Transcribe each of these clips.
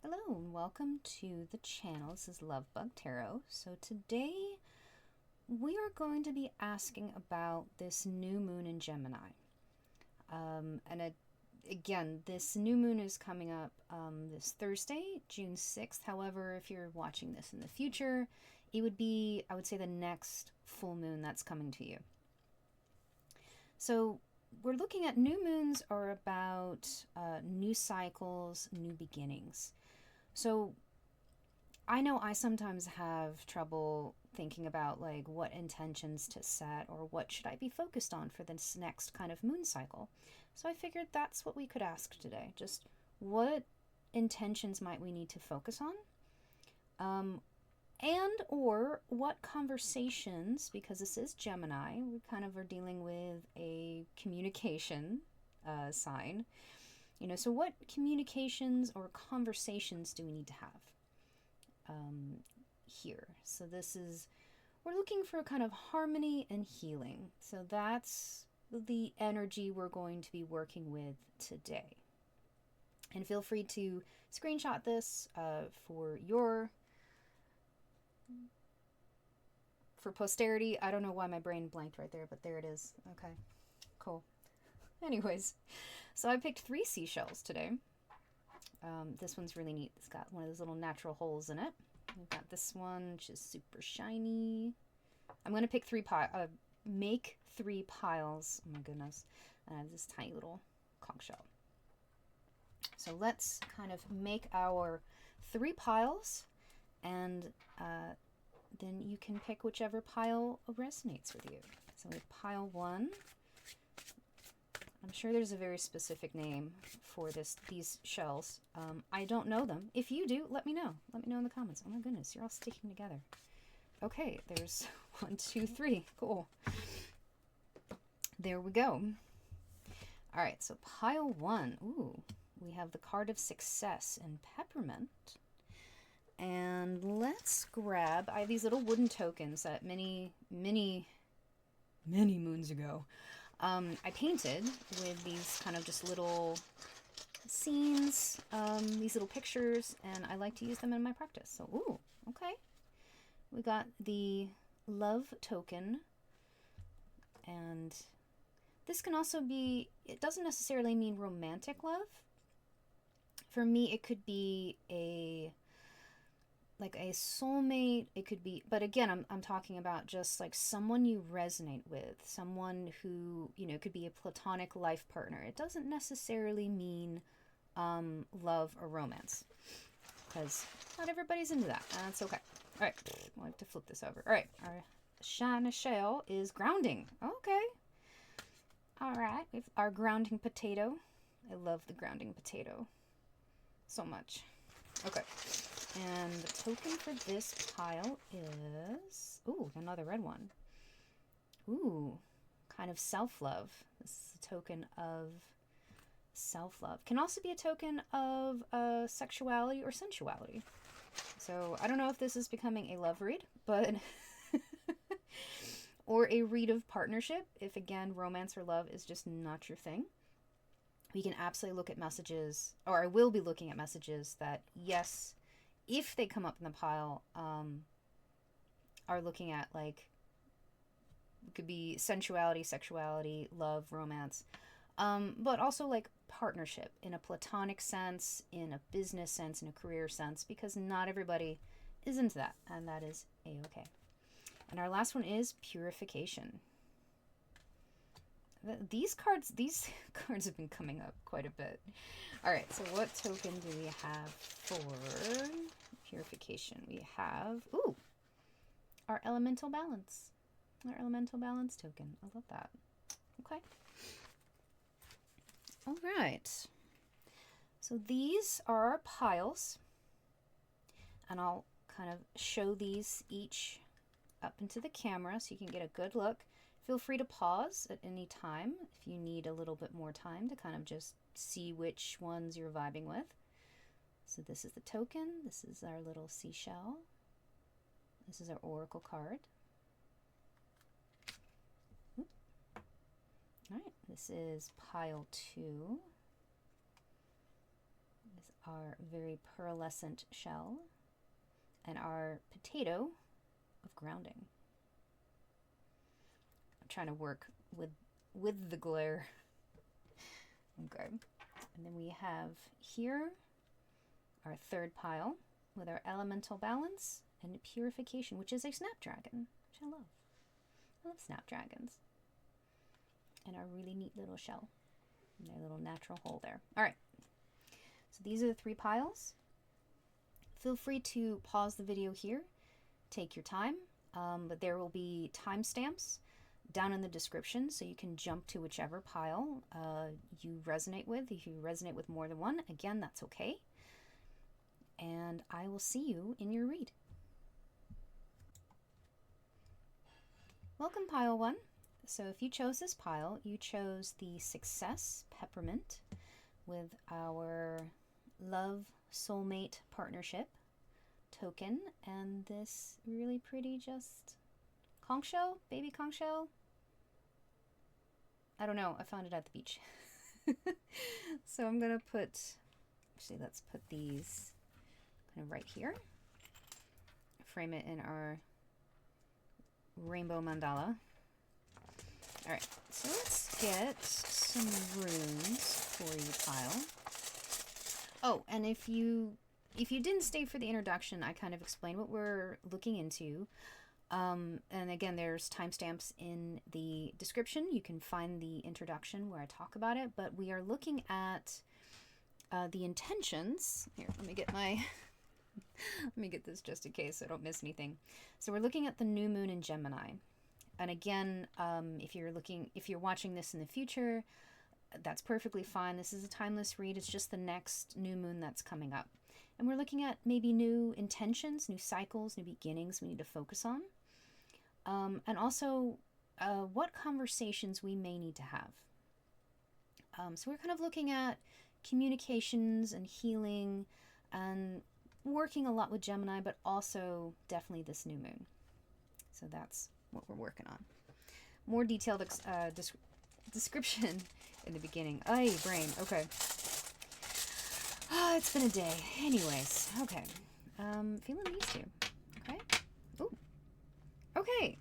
Hello and welcome to the channel. This is Lovebug Tarot. So today we are going to be asking about this new moon in Gemini. Again, this new moon is coming up this Thursday, June 6th. However, if you're watching this in the future, it would be, I would say, the next full moon that's coming to you. So we're looking at new moons are about new cycles, new beginnings. So I know I sometimes have trouble thinking about like what intentions to set or what should I be focused on for this next kind of moon cycle. So I figured that's what we could ask today. Just what intentions might we need to focus on? And or what conversations, because this is Gemini, we kind of are dealing with a communication sign. So what communications or conversations do we need to have here? So we're looking for a kind of harmony and healing. So that's the energy we're going to be working with today. And feel free to screenshot this for posterity. I don't know why my brain blanked right there, but there it is. Okay, cool. Anyways, so I picked 3 seashells today. This one's really neat. It's got one of those little natural holes in it. We've got this one, which is super shiny. I'm going to pick make 3 piles. Oh my goodness. And I have this tiny little conch shell. So let's kind of make our 3 piles, and then you can pick whichever pile resonates with you. So we have pile 1. I'm sure there's a very specific name for these shells. I don't know them. If you do, let me know. Let me know in the comments. Oh my goodness, you're all sticking together. Okay, there's 1, 2, 3. Cool. There we go. All right, so pile 1. Ooh, we have the card of success and peppermint. And let's grab, I have these little wooden tokens that many moons ago I painted with these kind of just little scenes, these little pictures, and I like to use them in my practice. So, ooh, okay. We got the love token, and this can also be, it doesn't necessarily mean romantic love. For me, it could be like a soulmate. It could be, but again, I'm talking about just like someone you resonate with, someone who, could be a platonic life partner. It doesn't necessarily mean love or romance, because not everybody's into that, and that's okay. All right, I'll have to flip this over. All right, our shiny shell is grounding. Okay. All right, we have our grounding potato. I love the grounding potato so much. Okay. And the token for this pile is, ooh, another red one. Ooh, kind of self-love. This is a token of self-love. Can also be a token of sexuality or sensuality. So I don't know if this is becoming a love read, but or a read of partnership. If again, romance or love is just not your thing. We can absolutely look at messages, or I will be looking at messages that, yes, if they come up in the pile, are looking at like, it could be sensuality, sexuality, love, romance, but also like partnership in a platonic sense, in a business sense, in a career sense, because not everybody is into that, and that is a-okay. And our last one is purification. These cards have been coming up quite a bit. All right, so what token do we have for purification? We have, ooh, our elemental balance. Our elemental balance token. I love that. Okay. All right. So these are our piles, and I'll kind of show these each up into the camera so you can get a good look. Feel free to pause at any time if you need a little bit more time to kind of just see which ones you're vibing with. So this is the token. This is our little seashell. This is our oracle card. All right, this is pile 2. This our very pearlescent shell, and our potato of grounding. I'm trying to work with the glare. Okay. And then we have here our third pile with our elemental balance and purification, which is a snapdragon, which I love. I love snapdragons. And our really neat little shell. And their little natural hole there. All right. So these are the 3 piles. Feel free to pause the video here. Take your time. But there will be timestamps down in the description, so you can jump to whichever pile you resonate with. If you resonate with more than one, again, that's okay. And I will see you in your read. Welcome, pile 1. So if you chose this pile, you chose the Success Peppermint with our Love Soulmate Partnership token and this really pretty just conch shell, baby conch shell. I don't know, I found it at the beach. So I'm gonna put, actually let's put these kind of right here. Frame it in our rainbow mandala. All right, so let's get some runes for you, pile. Oh, and if you didn't stay for the introduction, I kind of explained what we're looking into. And again, there's timestamps in the description. You can find the introduction where I talk about it. But we are looking at the intentions. Here, let me get my... let me get this just in case so I don't miss anything. So we're looking at the new moon in Gemini. And again, if you're watching this in the future, that's perfectly fine. This is a timeless read. It's just the next new moon that's coming up. And we're looking at maybe new intentions, new cycles, new beginnings we need to focus on. And also what conversations we may need to have. So we're kind of looking at communications and healing and working a lot with Gemini, but also definitely this new moon. So that's what we're working on. More detailed description in the beginning. Ay, brain. Okay. Oh, it's been a day. Anyways, okay. Feeling these two. Okay. Ooh. Okay.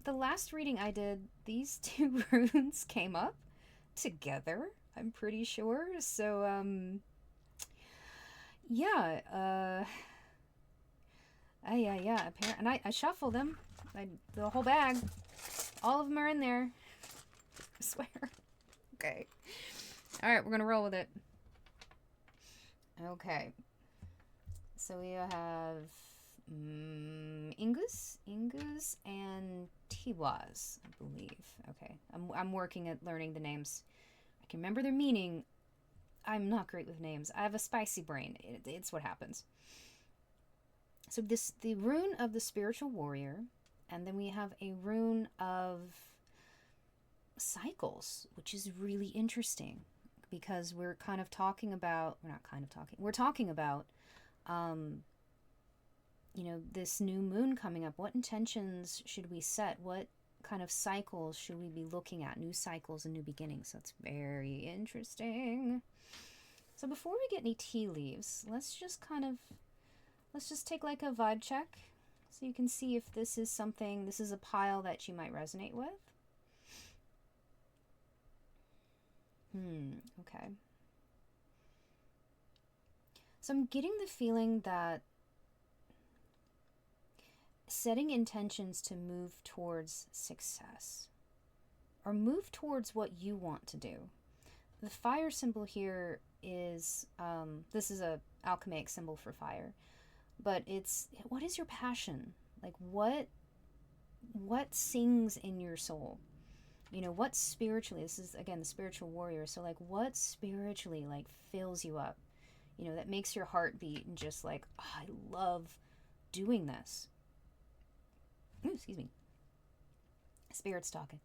The last reading I did, these 2 runes came up together, I'm pretty sure. So, yeah. Yeah. Apparently, and I shuffle them. The whole bag. All of them are in there. I swear. Okay. All right, we're gonna roll with it. Okay. So we have Ingus, and Tiwaz, I believe. Okay. I'm working at learning the names. I can remember their meaning. I'm not great with names. I have a spicy brain. It's what happens. So the rune of the spiritual warrior, and then we have a rune of cycles, which is really interesting because we're kind of talking about, we're talking about, you know, this new moon coming up. What intentions should we set? What kind of cycles should we be looking at? New cycles and new beginnings. So it's very interesting. So before we get any tea leaves, let's just take like a vibe check so you can see if this is a pile that you might resonate with. Okay. So I'm getting the feeling that setting intentions to move towards success or move towards what you want to do. The fire symbol here is, this is a alchemaic symbol for fire, but it's, what is your passion? Like what sings in your soul? You know, what spiritually, this is again the spiritual warrior, so like what spiritually like fills you up, you know, that makes your heart beat and just like, oh, I love doing this. Ooh, excuse me. Spirit's talking.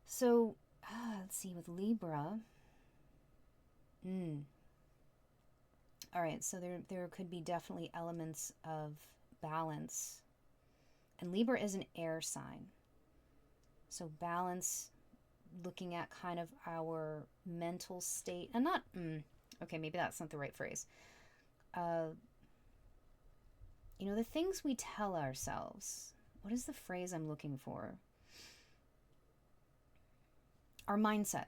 So, let's see, with Libra. All right, so there could be definitely elements of balance. And Libra is an air sign. So balance, looking at kind of our mental state, and not, Okay, maybe that's not the right phrase. Uh, the things we tell ourselves. What is the phrase I'm looking for? Our mindset.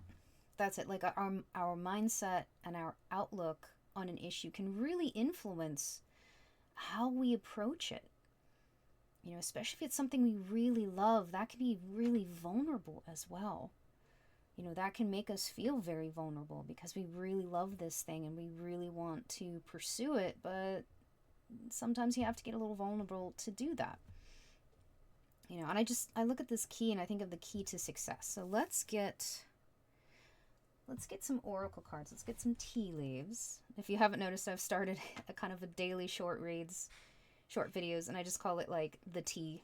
That's it. Like our mindset and our outlook on an issue can really influence how we approach it. Especially if it's something we really love, that can be really vulnerable as well. That can make us feel very vulnerable because we really love this thing and we really want to pursue it, but sometimes you have to get a little vulnerable to do that. And I look at this key and I think of the key to success. So let's get some oracle cards. Let's get some tea leaves. If you haven't noticed, I've started a kind of a daily short videos, and I just call it like the tea,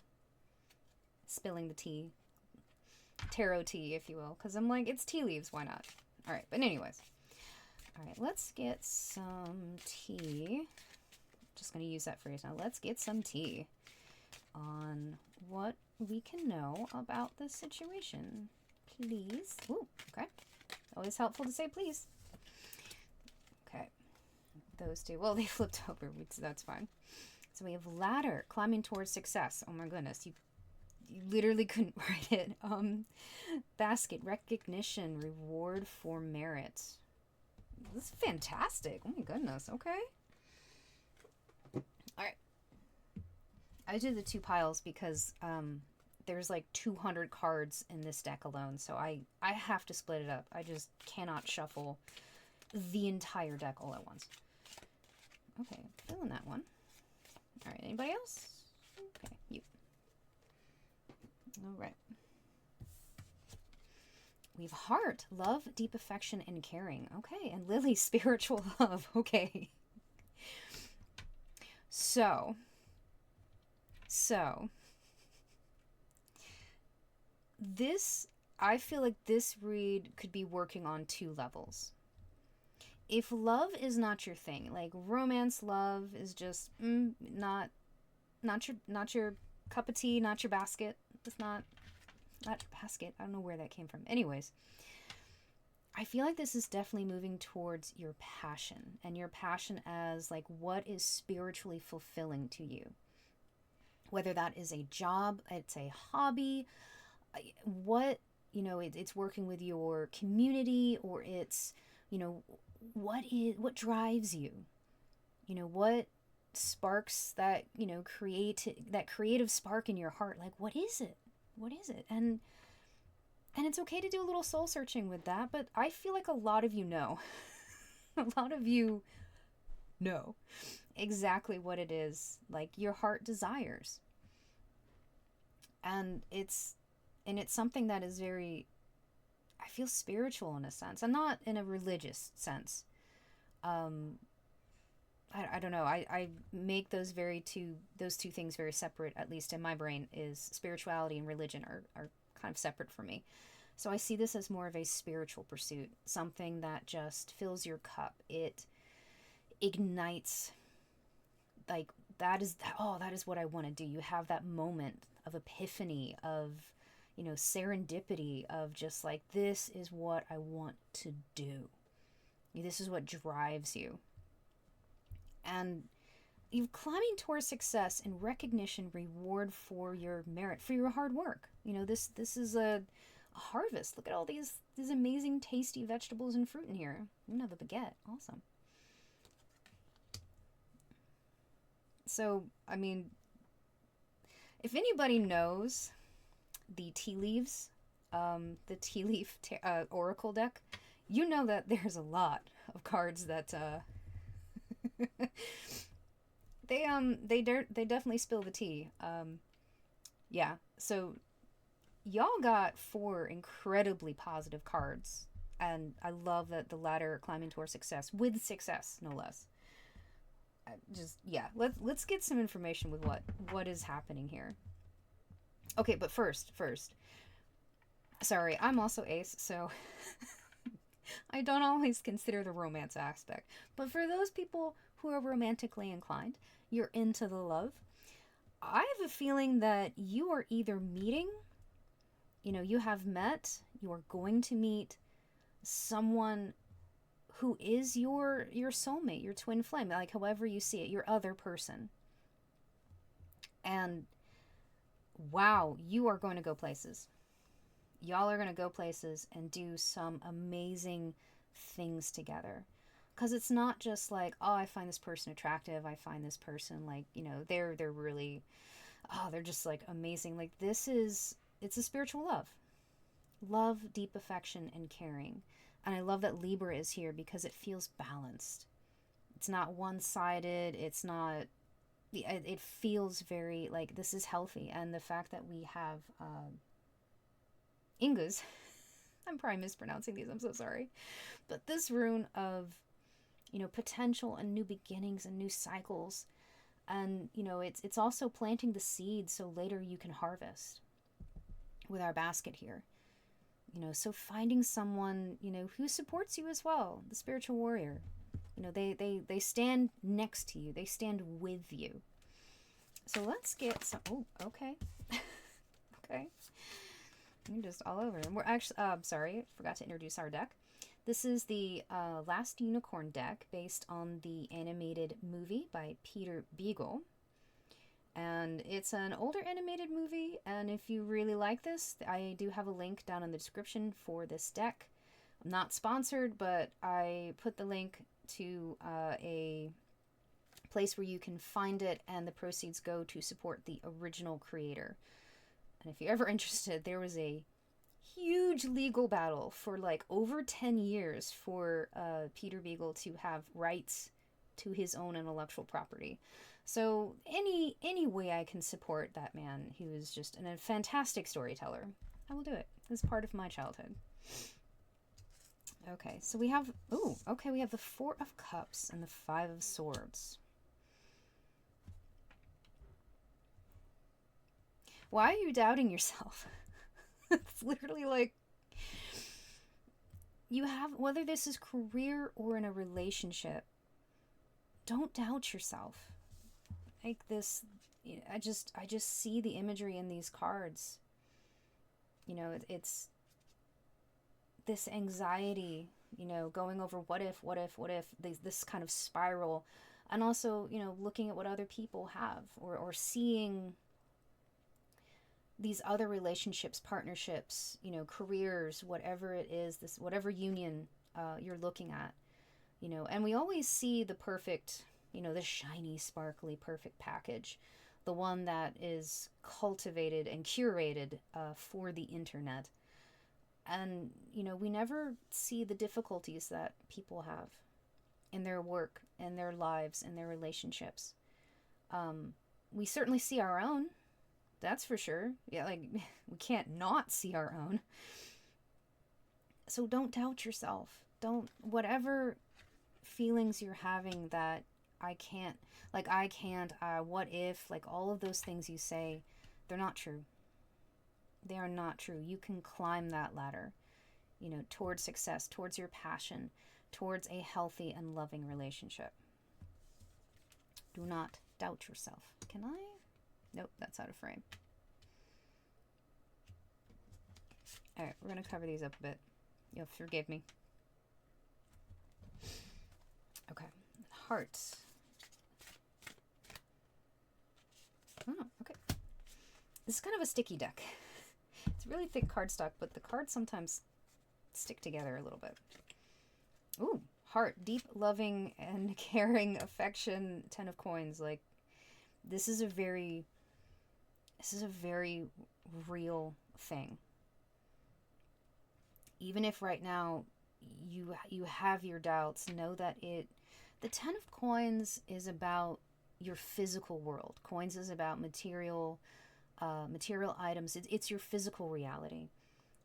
spilling the tea, tarot tea, if you will, because I'm like, it's tea leaves, why not? All right, but anyways, all right, let's get some tea. Just gonna use that phrase now. Let's get some tea on what we can know about this situation, please. Ooh, okay. Always helpful to say please. Okay, those two. Well, they flipped over, so that's fine. So we have ladder, climbing towards success. Oh my goodness, you literally couldn't write it. Basket, recognition, reward for merit. This is fantastic. Oh my goodness. Okay. All right. I did the two piles because there's like 200 cards in this deck alone, so I have to split it up. I just cannot shuffle the entire deck all at once. Okay, filling that one. All right, anybody else? Okay, you. All right. We have heart, love, deep affection, and caring. Okay, and Lily, spiritual love. Okay. So, I feel like this read could be working on two levels. If love is not your thing, like romance love is just not your cup of tea, not your basket. It's not your basket. I don't know where that came from. Anyways, I feel like this is definitely moving towards your passion, and your passion as like what is spiritually fulfilling to you. Whether that is a job, it's a hobby, what, it's working with your community, or it's, what drives you? What sparks that, that creative spark in your heart? Like, what is it? What is it? And it's okay to do a little soul searching with that, but I feel like a lot of you know. A lot of you know exactly what it is, like your heart desires. And it's something that is very, I feel, spiritual in a sense, and not in a religious sense. I don't know. I make those two things very separate, at least in my brain. Is spirituality and religion are kind of separate for me. So I see this as more of a spiritual pursuit, something that just fills your cup. It ignites, like, that is what I want to do. You have that moment of epiphany, of, serendipity, of just like, this is what I want to do. This is what drives you. And you're climbing towards success and recognition, reward for your merit, for your hard work. This is a harvest. Look at all these amazing, tasty vegetables and fruit in here. Another baguette. Awesome. So, I mean, if anybody knows the tea leaves, the tea leaf oracle deck, you know that there's a lot of cards that they definitely spill the tea. Yeah. So y'all got 4 incredibly positive cards, and I love that the ladder, climbing towards success, with success, no less. Let's get some information with what is happening here. Okay, but first, sorry, I'm also ace, so I don't always consider the romance aspect. But for those people who are romantically inclined, you're into the love, I have a feeling that you are either meeting, you have met, you are going to meet someone who is your soulmate, your twin flame, like however you see it, your other person. And wow, you are going to go places. Y'all are going to go places and do some amazing things together. Because it's not just like, oh, I find this person attractive. I find this person like, they're really, oh, they're just like amazing. Like it's a spiritual love. Love, deep affection, and caring. And I love that Libra is here because it feels balanced. It's not one-sided. It's not, it feels very like this is healthy. And the fact that we have Ingas, I'm probably mispronouncing these, I'm so sorry. But this rune of, potential and new beginnings and new cycles. And, it's also planting the seed so later you can harvest with our basket here. So finding someone, who supports you as well, the spiritual warrior. They stand next to you. They stand with you. So let's get some, oh, okay. Okay. You're just all over. And we're actually, sorry, forgot to introduce our deck. This is the Last Unicorn deck based on the animated movie by Peter Beagle. And it's an older animated movie, and if you really like this, I do have a link down in the description for this deck. I'm not sponsored, but I put the link to a place where you can find it, and the proceeds go to support the original creator. And if you're ever interested, there was a huge legal battle for like over 10 years for Peter Beagle to have rights to his own intellectual property. So any way I can support that man, he was just a fantastic storyteller, I will do it. It's part of my childhood. Okay, so we have, we have the Four of Cups and the Five of Swords. Why are you doubting yourself? It's literally like, you have, whether this is career or in a relationship, don't doubt yourself. Like this, I just see the imagery in these cards. It's this anxiety, going over what if, this kind of spiral. And also, looking at what other people have, or seeing these other relationships, partnerships, careers, whatever it is, this whatever union you're looking at, and we always see the perfect, the shiny, sparkly, perfect package, the one that is cultivated and curated for the internet. And, we never see the difficulties that people have in their work, in their lives, in their relationships. We certainly see our own. That's for sure. Yeah, like, we can't not see our own. So don't doubt yourself. Whatever feelings you're having that I can't, what if, like all of those things you say, they're not true. They are not true. You can climb that ladder, towards success, towards your passion, towards a healthy and loving relationship. Do not doubt yourself. Can I? Nope, that's out of frame. All right, we're going to cover these up a bit. You'll forgive me. Okay, hearts. Oh, okay. This is kind of a sticky deck. It's really thick cardstock, but the cards sometimes stick together a little bit. Ooh, heart. Deep, loving, and caring affection. 10 of coins. Like, this is a very real thing. Even if right now you have your doubts, know that the 10 of coins is about your physical world. Coins is about material items. It's your physical reality.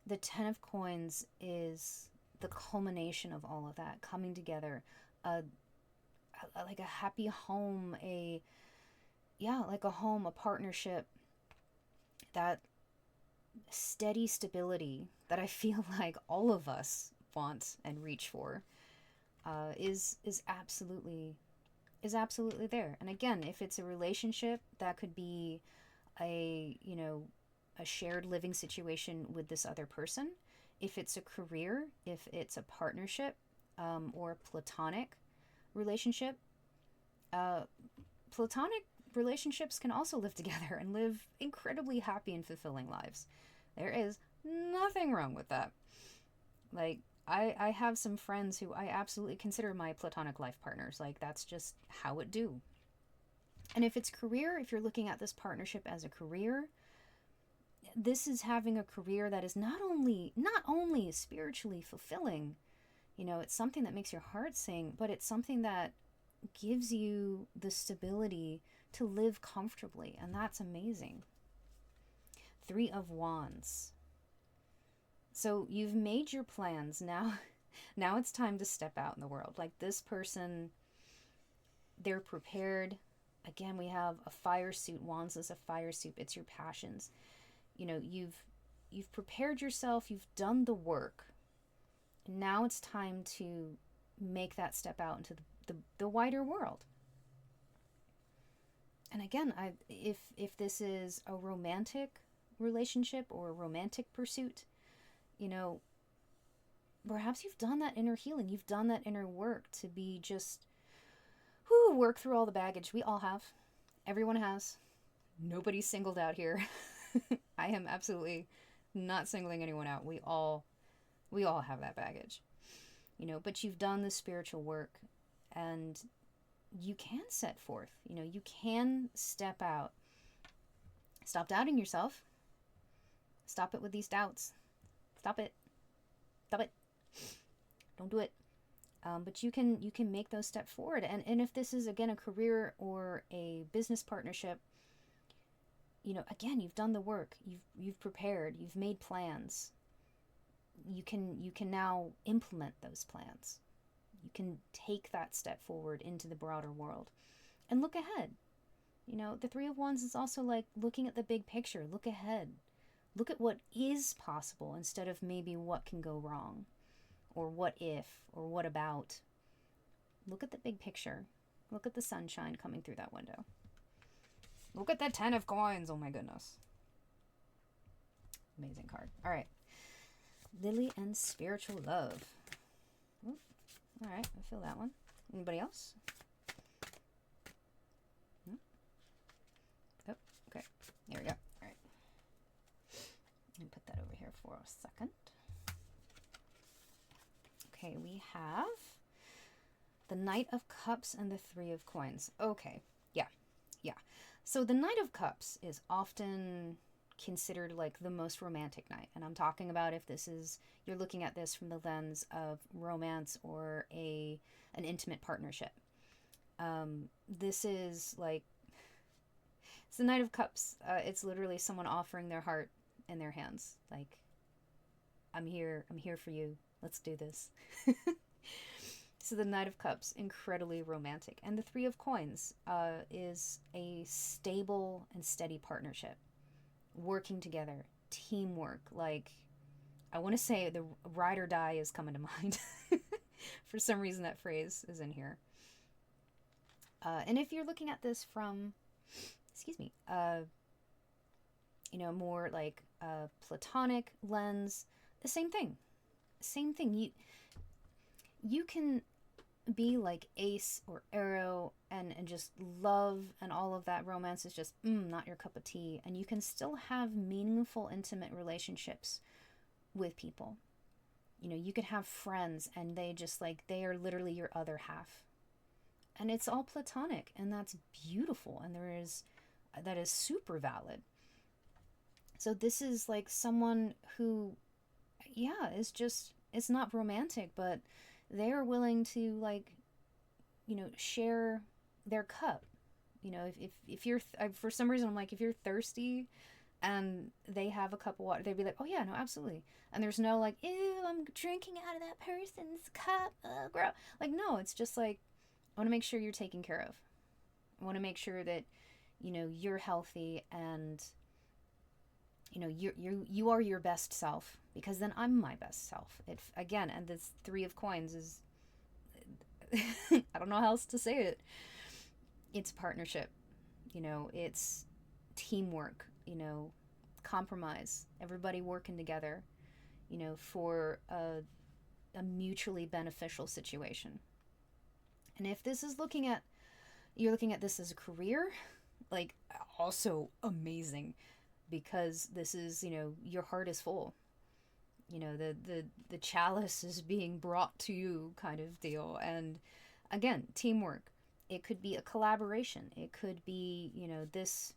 The 10 of coins is the culmination of all of that coming together. Like a happy home, like a home, a partnership, that steady stability that I feel like all of us want and reach for, is absolutely there. And again, if it's a relationship, that could be a shared living situation with this other person. If it's a career, if it's a partnership, or platonic relationship, uh, platonic relationships can also live together and live incredibly happy and fulfilling lives. There is nothing wrong with that. Like, I have some friends who I absolutely consider my platonic life partners. Like, that's just how it do. And if it's career, if you're looking at this partnership as a career, this is having a career that is not only spiritually fulfilling, it's something that makes your heart sing, but it's something that gives you the stability to live comfortably, and that's amazing. Three of Wands. So you've made your plans. Now it's time to step out in the world. Like, this person, they're prepared. Again, we have a fire suit. Wands is a fire suit. It's your passions. You've prepared yourself. You've done the work. Now it's time to make that step out into the wider world. And again, if this is a romantic relationship or a romantic pursuit, perhaps you've done that inner healing. You've done that inner work to be just, work through all the baggage. We all have. Everyone has. Nobody's singled out here. I am absolutely not singling anyone out. We all have that baggage. But you've done the spiritual work, and you can set forth. You can step out. Stop doubting yourself. Stop it with these doubts. Stop it. Stop it. Don't do it. But you can make those steps forward. And if this is, again, a career or a business partnership, again, you've done the work. You've prepared. You've made plans. You can now implement those plans. You can take that step forward into the broader world and look ahead. The Three of Wands is also like looking at the big picture. Look ahead. Look at what is possible instead of maybe what can go wrong, or what if, or what about. Look at the big picture. Look at the sunshine coming through that window. Look at the 10 of Coins. Oh my goodness. Amazing card. All right. Lily and Spiritual Love. Ooh. All right. I feel that one. Anybody else? Oh, okay. There we go. All right. Let me put that over here for a second. Okay, we have the Knight of Cups and the Three of Coins. Okay, yeah. So the Knight of Cups is often considered like the most romantic knight. And I'm talking about if you're looking at this from the lens of romance or an intimate partnership. This is like, it's the Knight of Cups. It's literally someone offering their heart in their hands. Like, I'm here for you. Let's do this. So the Knight of Cups, incredibly romantic. And the Three of Coins is a stable and steady partnership. Working together, teamwork. Like, I want to say the ride or die is coming to mind. For some reason that phrase is in here. And if you're looking at this from, more like a platonic lens, the same thing. You can be like Ace or Arrow and just love, and all of that romance is just not your cup of tea, and you can still have meaningful, intimate relationships with people. You could have friends and they are literally your other half, and it's all platonic, and that's beautiful, and that is super valid. So this is like someone who, is just, it's not romantic, but they are willing to share their cup. If you're, for some reason, I'm like, if you're thirsty and they have a cup of water, they'd be like, oh yeah, no, absolutely. And there's no like, ew, I'm drinking out of that person's cup. Gross. Like, no, it's just like, I want to make sure you're taken care of. I want to make sure that, you're healthy, and, you are your best self, because then I'm my best self. Again, and this Three of Coins is, I don't know how else to say it. It's partnership, it's teamwork, compromise, everybody working together, for a mutually beneficial situation. And if this is you're looking at this as a career, like, also amazing, because this is, your heart is full. The chalice is being brought to you, kind of deal. And again, teamwork. It could be a collaboration. It could be, this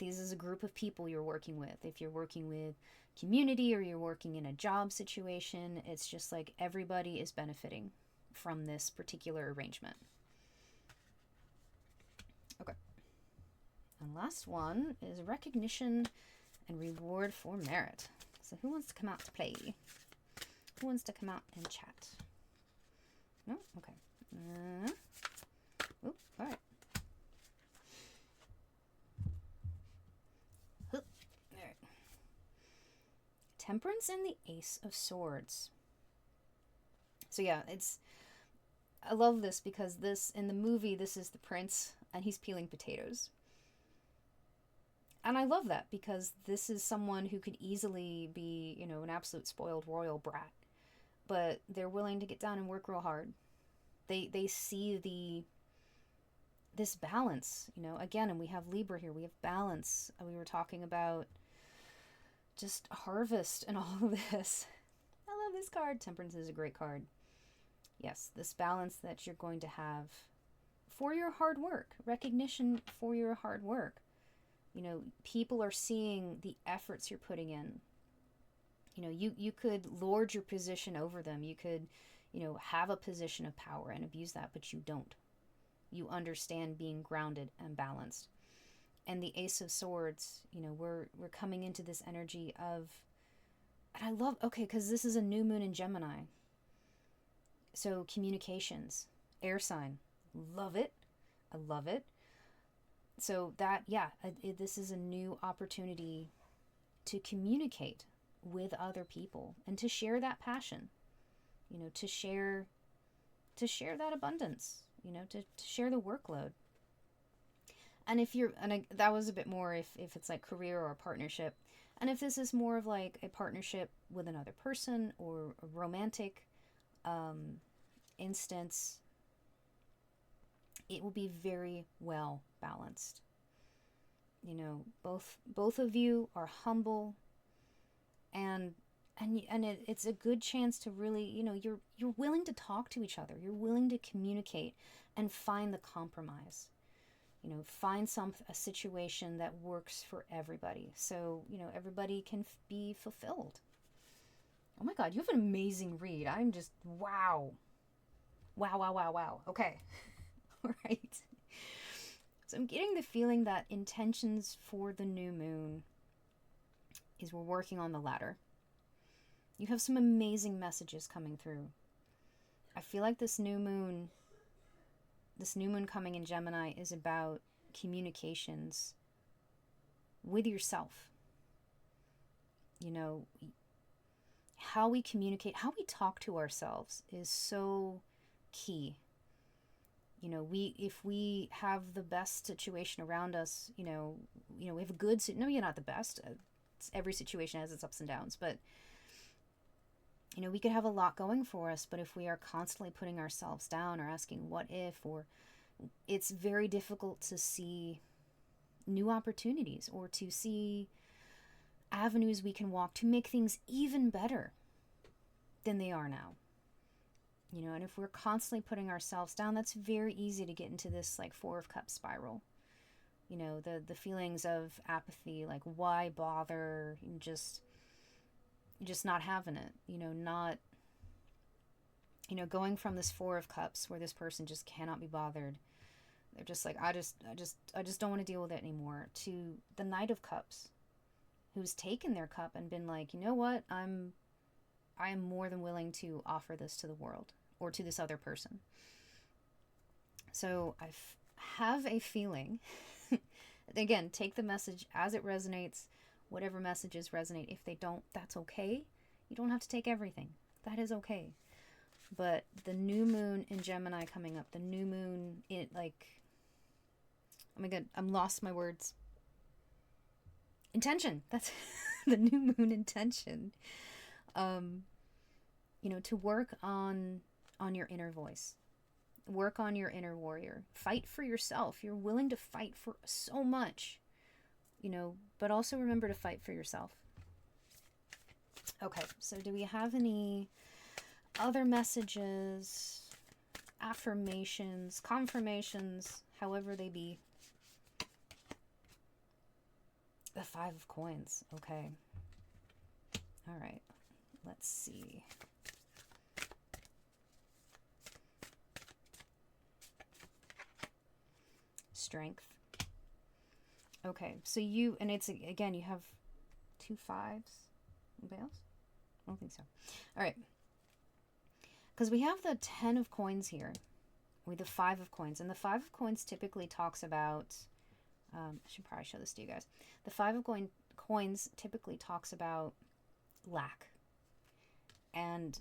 is a group of people you're working with. If you're working with community or you're working in a job situation, it's just like everybody is benefiting from this particular arrangement. Okay. And last one is recognition and reward for merit. So who wants to come out to play? Who wants to come out and chat? No? Okay. All right. All right. Temperance and the Ace of Swords. So yeah, I love this because in the movie, this is the prince and he's peeling potatoes. And I love that because this is someone who could easily be, an absolute spoiled royal brat. But they're willing to get down and work real hard. They see this balance, again, and we have Libra here. We have balance. We were talking about just harvest and all of this. I love this card. Temperance is a great card. Yes, this balance that you're going to have for your hard work. Recognition for your hard work. People are seeing the efforts you're putting in. You could lord your position over them. You could, have a position of power and abuse that, but you don't. You understand being grounded and balanced. And the Ace of Swords, we're coming into this energy of, and I love, because this is a new moon in Gemini. So communications, air sign, love it. I love it. So that, this is a new opportunity to communicate with other people and to share that passion, to share that abundance, to share the workload. And that was a bit more if it's like career or a partnership. And if this is more of like a partnership with another person or a romantic instance, it will be very well balanced. Both of you are humble, and it's a good chance to really, you're willing to talk to each other. You're willing to communicate and find the compromise. Find a situation that works for everybody. So, everybody can be fulfilled. Oh my God, you have an amazing read. I'm just, wow. Wow. Okay. All right. So I'm getting the feeling that intentions for the new moon is we're working on the ladder. You have some amazing messages coming through. I feel like this new moon coming in Gemini is about communications with yourself. How we communicate, how we talk to ourselves is so key. If we have the best situation around us, we have a good, no, you're not the best. Every situation has its ups and downs, but, we could have a lot going for us, but if we are constantly putting ourselves down or asking what if, or it's very difficult to see new opportunities or to see avenues we can walk to make things even better than they are now. And if we're constantly putting ourselves down, that's very easy to get into this like Four of Cups spiral. The feelings of apathy, like why bother, and just not having it, not, going from this Four of Cups where this person just cannot be bothered. They're just like, I just don't want to deal with it anymore, to the Knight of Cups, who's taken their cup and been like, you know what, I am more than willing to offer this to the world or to this other person. So I have a feeling, again, take the message as it resonates, whatever messages resonate. If they don't, that's okay. You don't have to take everything. That is okay. But the new moon in Gemini coming up, the new moon, oh my God, I'm lost my words. Intention. That's the new moon intention. to work on your inner voice. Work on your inner warrior. Fight for yourself. You're willing to fight for so much, but also remember to fight for yourself. Okay, so do we have any other messages, affirmations, confirmations, however they be? The 5 of Coins. Okay. All right. Let's see. Strength. Okay, so and it's, again, you have 2 5s. Anybody else? I don't think so. All right. Because we have the 10 of Coins here with the 5 of Coins. And the 5 of Coins typically talks about, I should probably show this to you guys. The 5 of Coins typically talks about lack. And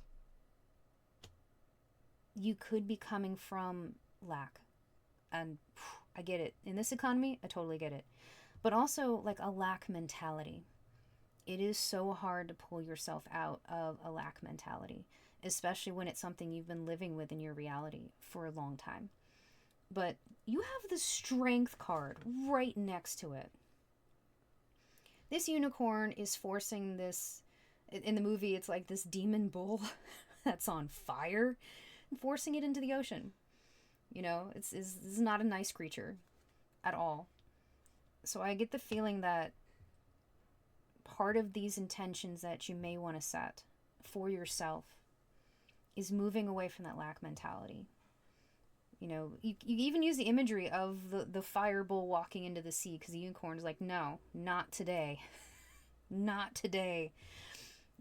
you could be coming from lack. And I get it. In this economy, I totally get it. But also, like, a lack mentality. It is so hard to pull yourself out of a lack mentality, especially when it's something you've been living with in your reality for a long time. But you have the Strength card right next to it. This unicorn is forcing this, in the movie, it's like this demon bull that's on fire, forcing it into the ocean. This is not a nice creature at all. So I get the feeling that part of these intentions that you may want to set for yourself is moving away from that lack mentality. You even use the imagery of the fire bull walking into the sea, because the unicorn is like, no, not today. Not today.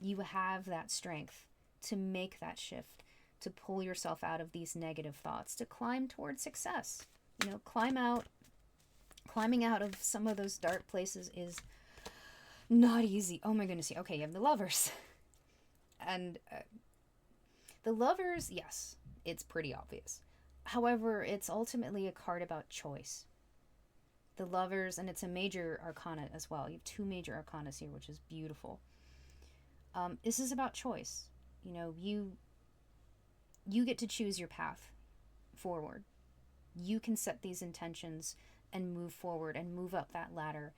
You have that strength to make that shift, to pull yourself out of these negative thoughts, to climb towards success. Climbing out of some of those dark places is not easy. Oh my goodness. Okay, you have the Lovers. And the Lovers, yes, it's pretty obvious. However, it's ultimately a card about choice. The Lovers, and it's a major arcana as well. You have 2 major arcanas here, which is beautiful. This is about choice. You get to choose your path forward. You can set these intentions and move forward and move up that ladder.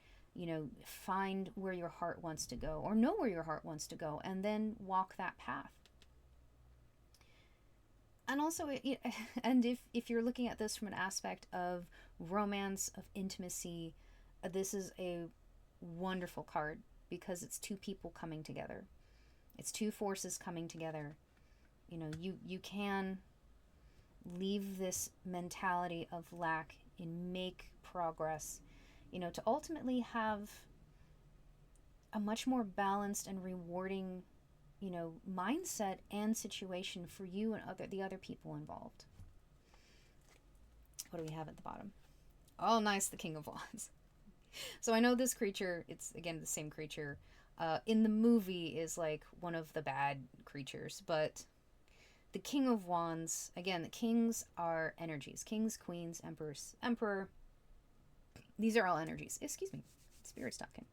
Find where your heart wants to go, or know where your heart wants to go, and then walk that path. And also, and if you're looking at this from an aspect of romance, of intimacy, this is a wonderful card, because it's 2 people coming together. It's 2 forces coming together. You can leave this mentality of lack and make progress, to ultimately have a much more balanced and rewarding, mindset and situation for you and the other people involved. What do we have at the bottom? Oh, nice, the King of Wands. So I know this creature, it's, again, the same creature. In the movie is like one of the bad creatures, but the King of Wands, again, the kings are energies. Kings, queens, emperors, emperor. These are all energies. Excuse me. Spirit's talking.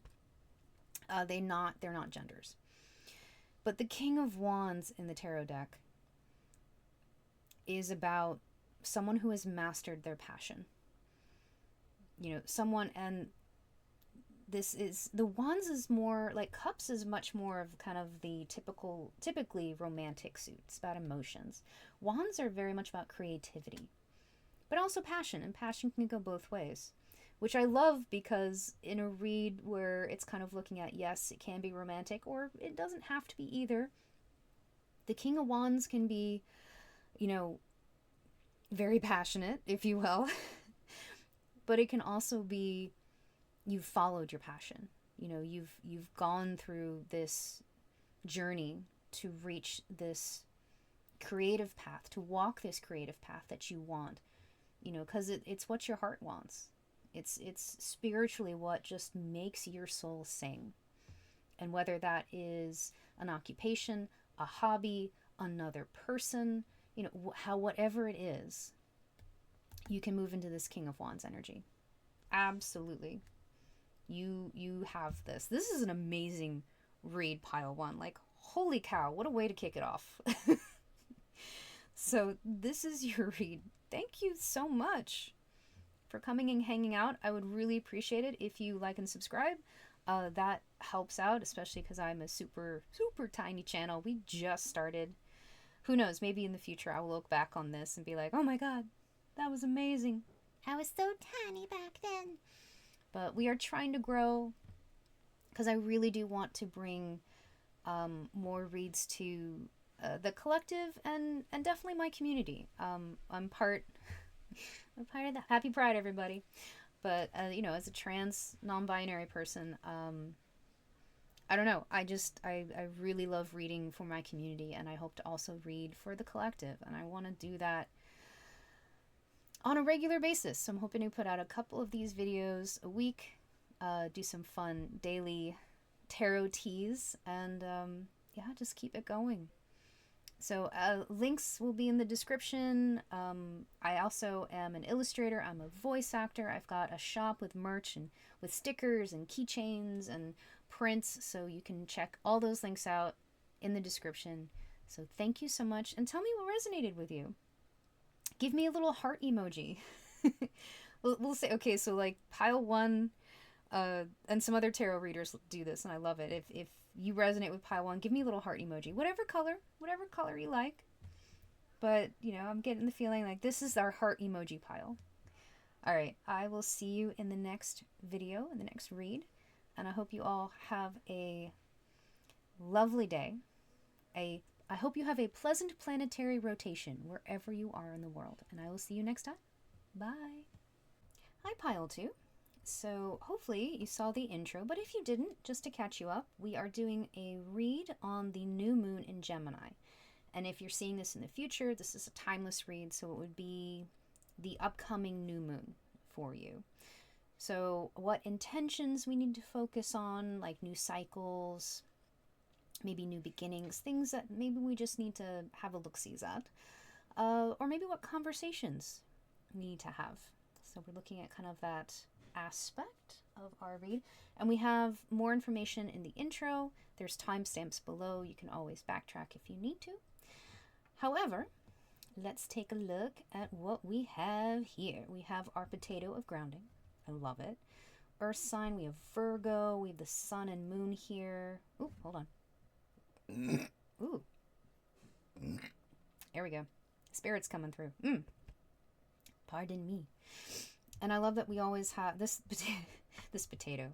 They're not genders. But the King of Wands in the tarot deck is about someone who has mastered their passion. Someone, and this is, the Wands is more, like Cups is much more of kind of the typically romantic suit. It's about emotions. Wands are very much about creativity, but also passion, and passion can go both ways, which I love, because in a read where it's kind of looking at, yes, it can be romantic, or it doesn't have to be either. The King of Wands can be, very passionate, if you will, but it can also be, you've followed your passion. You've gone through this journey to reach this creative path, to walk this creative path that you want, because it's what your heart wants. It's spiritually what just makes your soul sing. And whether that is an occupation, a hobby, another person, whatever it is, you can move into this King of Wands energy. Absolutely. You have this. This is an amazing read, pile one. Like, Holy cow, what a way to kick it off. So this is your read. Thank you so much for coming and hanging out. I would really appreciate it if you like and subscribe. That helps out, especially because I'm a super, super tiny channel. We just started. Who knows, maybe in the future I will look back on this and be like, oh my god, that was amazing. I was so tiny back then. But we are trying to grow because I really do want to bring more reads to the collective and definitely my community. I'm part of the Happy Pride, everybody. But you know, as a trans, non-binary person, I don't know. I really love reading for my community, and I hope to also read for the collective. And I want to do that on a regular basis. So I'm hoping to put out a couple of these videos a week, do some fun daily tarot teas, and yeah, just keep it going. So links will be in the description. I also am an illustrator. I'm a voice actor. I've got a shop with merch and with stickers and keychains and prints. So you can check all those links out in the description. So thank you so much. And tell me what resonated with you. Give me a little heart emoji. We'll say, okay, so like pile one, and some other tarot readers do this, and I love it. If you resonate with pile one, give me a little heart emoji, whatever color you like. But you know, I'm getting the feeling like this is our heart emoji pile. All right, I will see you in the next video, in the next read, and I hope you all have a lovely day. I hope you have a pleasant planetary rotation wherever you are in the world, and I will see you next time. Bye. Hi, pile two. So hopefully you saw the intro, but if you didn't, just to catch you up, we are doing a read on the new moon in Gemini. And if you're seeing this in the future, this is a timeless read, so it would be the upcoming new moon for you. So what intentions we need to focus on, like new cycles, maybe new beginnings, things that maybe we just need to have a look-sees at, or maybe what conversations we need to have. So we're looking at kind of that aspect of our read, and we have more information in the intro. There's timestamps below. You can always backtrack if you need to. However, let's take a look at what we have here. We have our potato of grounding. I love it. Earth sign, we have Virgo, we have the sun and moon here. Ooh, hold on. Ooh. There we go. Spirit's coming through. Pardon me. And I love that we always have this potato.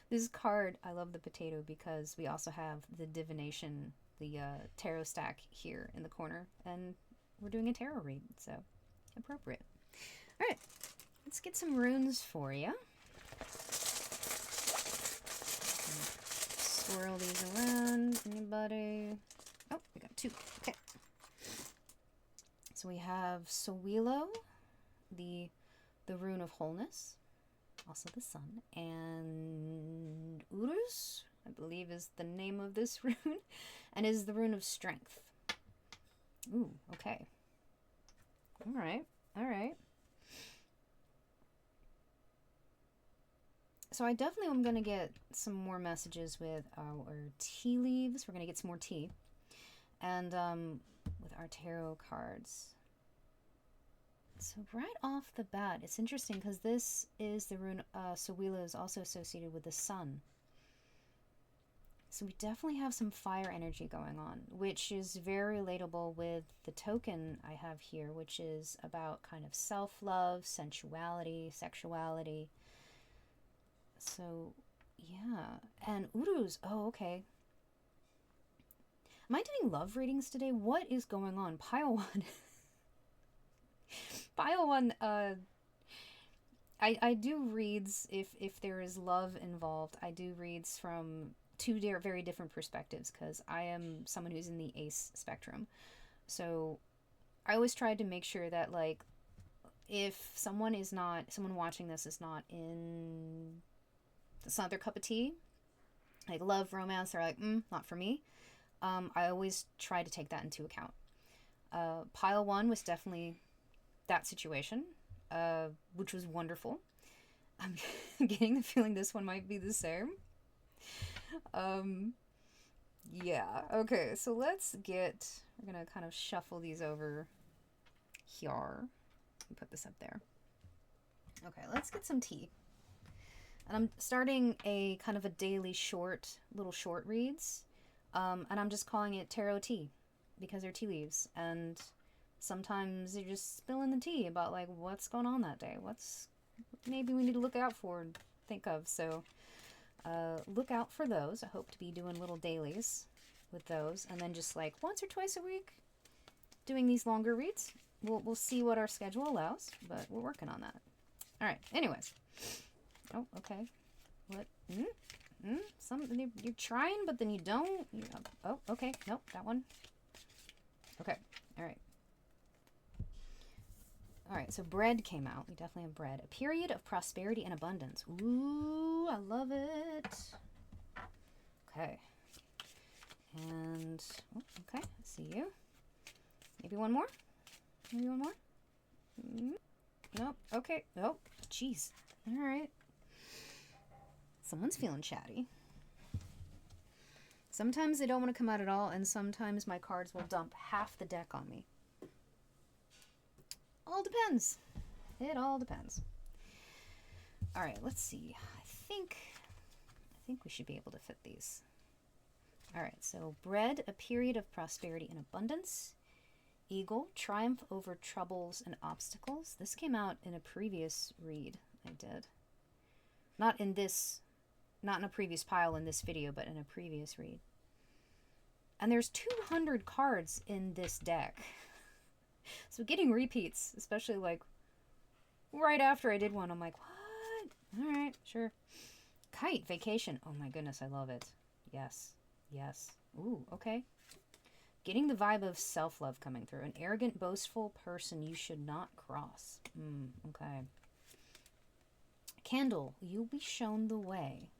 This card, I love the potato because we also have the divination, the tarot stack here in the corner. And we're doing a tarot read, so appropriate. All right, let's get some runes for you. Swirl these around. Anybody? Oh, we got two. Okay. So we have Sowilo, the rune of wholeness, also the sun, and Uruz, I believe is the name of this rune, and is the rune of strength. Ooh, okay. All right. So I definitely am going to get some more messages with our tea leaves. We're going to get some more tea. And with our tarot cards. So right off the bat, it's interesting because this is the rune, Sowilo is also associated with the sun. So we definitely have some fire energy going on, which is very relatable with the token I have here, which is about kind of self-love, sensuality, sexuality. So, yeah. And Uruz, oh, okay. Am I doing love readings today? What is going on? Pile one. Pile one, I do reads if there is love involved. I do reads from two very different perspectives because I am someone who's in the ace spectrum. So I always try to make sure that, like, if someone watching this is not in, it's not their cup of tea, like love, romance, they're like, not for me. I always try to take that into account. Pile one was definitely that situation, which was wonderful. I'm getting the feeling this one might be the same. Yeah, okay, so we're gonna kind of shuffle these over here. Put this up there. Okay, let's get some tea. And I'm starting a kind of a daily little short reads. And I'm just calling it tarot tea because they're tea leaves. And sometimes you're just spilling the tea about like what's going on that day. What's maybe we need to look out for and think of. So look out for those. I hope to be doing little dailies with those. And then just like once or twice a week doing these longer reads. We'll see what our schedule allows, but we're working on that. All right. Anyways. Oh, okay. What? You're trying, but then you don't. Oh, okay. Nope, that one. Okay. All right. All right. So bread came out. We definitely have bread. A period of prosperity and abundance. Ooh, I love it. Okay. And okay. I see you. Maybe one more. Maybe one more. Nope. Okay. Oh, jeez. All right. Someone's feeling chatty. Sometimes they don't want to come out at all, and sometimes my cards will dump half the deck on me. All depends. It all depends. All right, let's see. I think we should be able to fit these. All right, so bread, a period of prosperity and abundance. Eagle, triumph over troubles and obstacles. This came out in a previous read I did. Not in a previous pile in this video, but in a previous read. And there's 200 cards in this deck. So getting repeats, especially like right after I did one, I'm like, what? All right, sure. Kite, vacation. Oh my goodness, I love it. Yes, yes. Ooh, okay. Getting the vibe of self-love coming through. An arrogant, boastful person you should not cross. Okay. Candle, you'll be shown the way.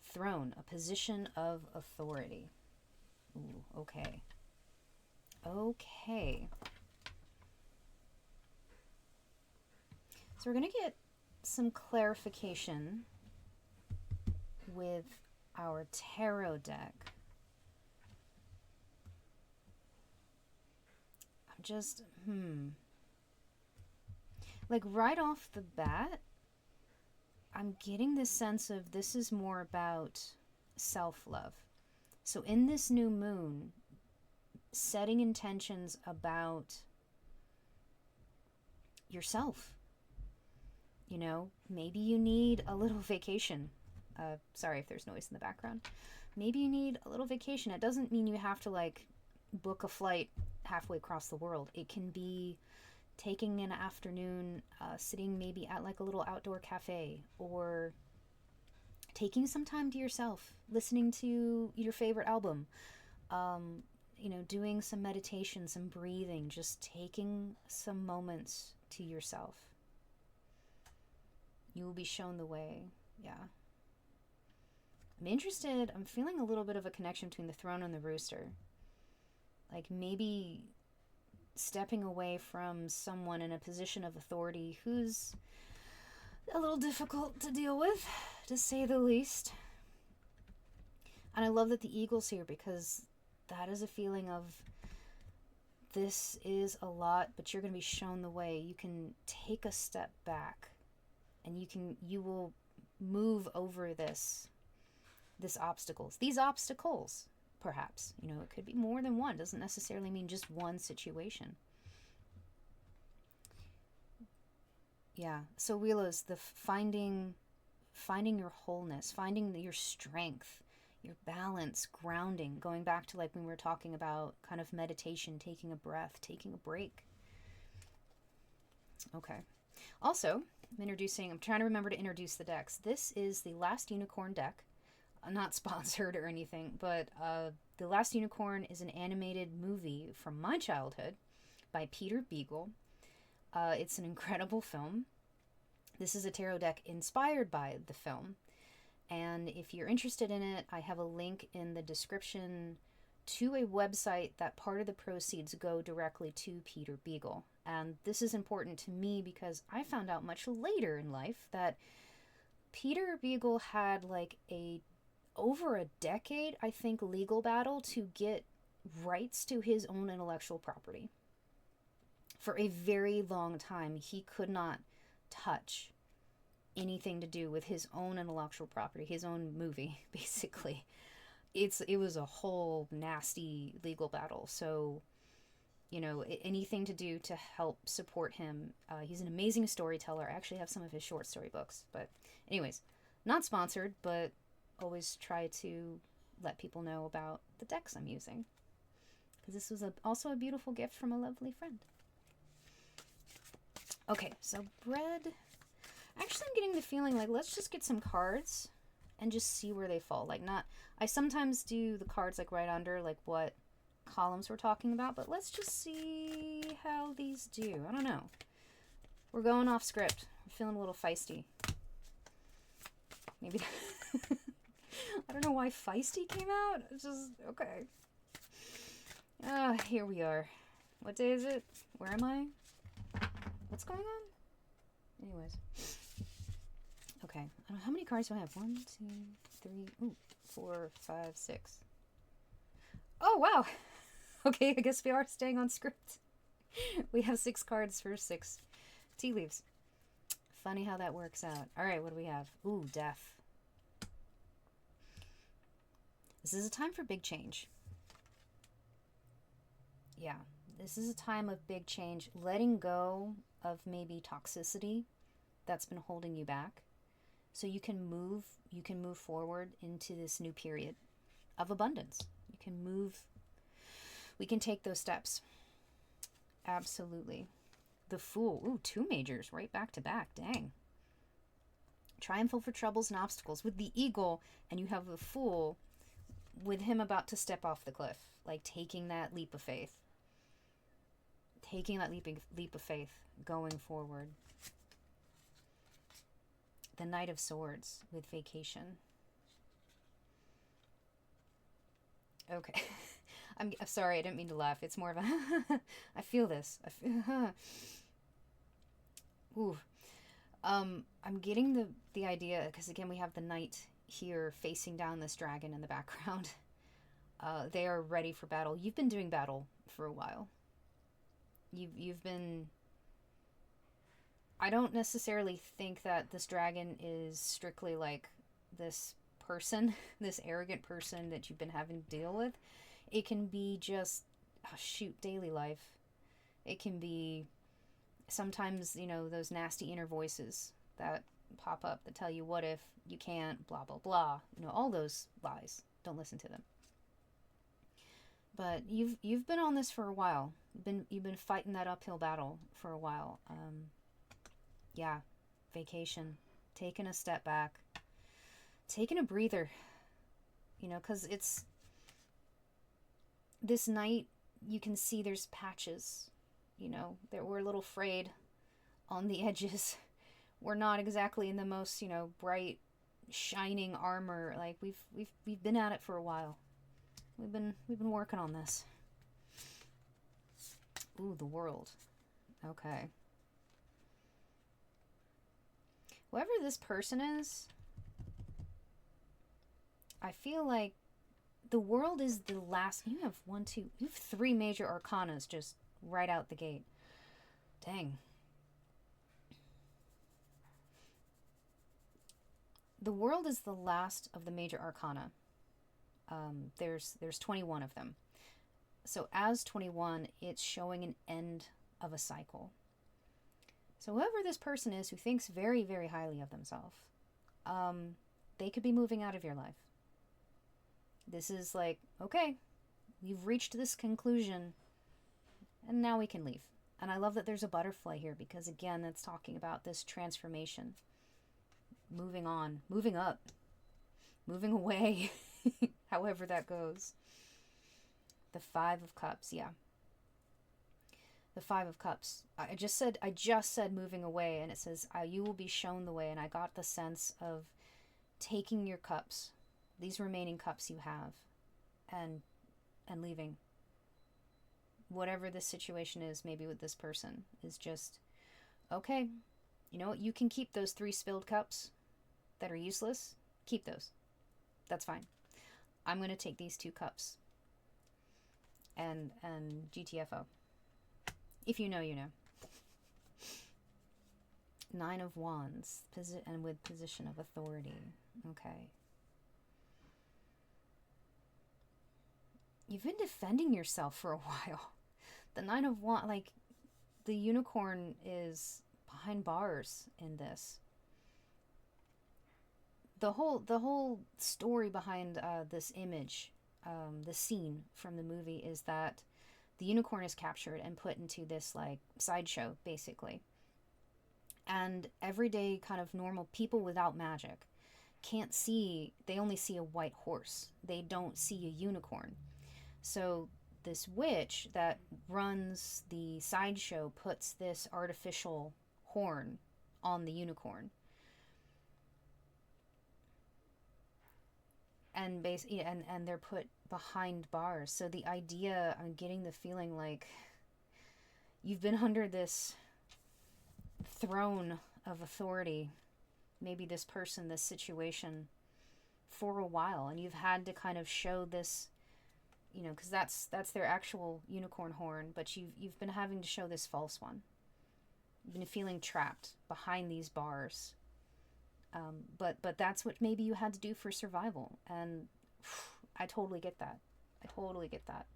Throne, a position of authority. Ooh, okay. Okay. So we're going to get some clarification with our tarot deck. I'm just, like right off the bat, I'm getting this sense of this is more about self-love. So in this new moon, setting intentions about yourself. You know, maybe you need a little vacation. Sorry if there's noise in the background. Maybe you need a little vacation. It doesn't mean you have to like book a flight halfway across the world. It can be taking an afternoon, sitting maybe at like a little outdoor cafe, or taking some time to yourself, listening to your favorite album, you know, doing some meditation, some breathing, just taking some moments to yourself. You will be shown the way. Yeah. I'm feeling a little bit of a connection between the throne and the rooster. Like maybe stepping away from someone in a position of authority who's a little difficult to deal with, to say the least. And I love that the eagle's here because that is a feeling of this is a lot, but you're going to be shown the way. You can take a step back and you will move over these obstacles, perhaps. You know, it could be more than one. It doesn't necessarily mean just one situation. Yeah. So Wheelos, the finding your wholeness, finding your strength, your balance, grounding, going back to like when we were talking about kind of meditation, taking a breath, taking a break. Okay. Also, I'm trying to remember to introduce the decks. This is the Last Unicorn deck. Not sponsored or anything, but The Last Unicorn is an animated movie from my childhood by Peter Beagle. It's an incredible film. This is a tarot deck inspired by the film. And if you're interested in it, I have a link in the description to a website that part of the proceeds go directly to Peter Beagle. And this is important to me because I found out much later in life that Peter Beagle had like a over a decade, I think, legal battle to get rights to his own intellectual property. For a very long time, he could not touch anything to do with his own intellectual property, his own movie, basically. It was a whole nasty legal battle. So, you know, anything to do to help support him. He's an amazing storyteller. I actually have some of his short story books. But anyways, not sponsored, but always try to let people know about the decks I'm using. Because this was also a beautiful gift from a lovely friend. Okay, so bread. Actually, I'm getting the feeling like let's just get some cards and just see where they fall. Like not, I sometimes do the cards like right under like what columns we're talking about, but let's just see how these do. I don't know. We're going off script. I'm feeling a little feisty. Maybe I don't know why feisty came out. It's just okay. Here we are. What day is it? Where am I? What's going on? Anyways. Okay. I don't know, how many cards do I have? 1, 2, 3, 4, 5, 6. Oh, wow. Okay, I guess we are staying on script. We have 6 cards for 6 tea leaves. Funny how that works out. All right, what do we have? Ooh, death. This is a time for big change. Yeah, this is a time of big change. Letting go of maybe toxicity that's been holding you back. So you can move forward into this new period of abundance. We can take those steps. Absolutely. The Fool. Ooh, 2 majors right back to back. Dang. Triumphal for troubles and obstacles with the Eagle, and you have the Fool with him about to step off the cliff, like taking that leap of faith. Taking that leap of faith, going forward. The Knight of Swords with vacation. Okay. I'm sorry, I didn't mean to laugh. It's more of a I feel this. Ooh. I'm getting the idea, because again we have the knight here facing down this dragon in the background. They are ready for battle. You've been doing battle for a while. You've been... I don't necessarily think that this dragon is strictly like this person, this arrogant person that you've been having to deal with. It can be just, daily life. It can be sometimes, you know, those nasty inner voices that pop up that tell you what if, you can't, blah, blah, blah. You know, all those lies. Don't listen to them. But you've been on this for a while. You've been fighting that uphill battle for a while. Yeah, vacation, taking a step back, taking a breather, you know, because it's this night, you can see there's patches, you know, we're a little frayed on the edges. We're not exactly in the most, you know, bright, shining armor. Like we've been at it for a while. We've been working on this. Ooh, the World. Okay. Whoever this person is, I feel like the World is the last. You have 3 major arcanas just right out the gate. Dang. The World is the last of the major arcana. There's 21 of them. So as 21, it's showing an end of a cycle. So whoever this person is who thinks very, very highly of themselves, they could be moving out of your life. This is like, okay, we've reached this conclusion, and now we can leave. And I love that there's a butterfly here, because again, that's talking about this transformation. Moving on, moving up, moving away, however that goes. The 5 of Cups, yeah. The 5 of Cups. I just said moving away, and it says you will be shown the way, and I got the sense of taking your cups, these remaining cups you have, and leaving. Whatever this situation is, maybe with this person, is just, okay, you know what, you can keep those 3 spilled cups that are useless. Keep those. That's fine. I'm going to take these 2 cups and GTFO. If you know, you know. 9 of Wands, and with position of authority. Okay. You've been defending yourself for a while. The 9 of Wands, like, the unicorn is behind bars in this. The whole story behind this image, the scene from the movie, is that the unicorn is captured and put into this, like, sideshow, basically. And everyday kind of normal people without magic can't see, they only see a white horse. They don't see a unicorn. So this witch that runs the sideshow puts this artificial horn on the unicorn. And basically, and they're put behind bars. So the idea, I'm getting the feeling like you've been under this throne of authority, maybe this person, this situation, for a while, and you've had to kind of show this, you know, because that's their actual unicorn horn, but you've been having to show this false one. You've been feeling trapped behind these bars, but that's what maybe you had to do for survival, and I totally get that. I totally get that.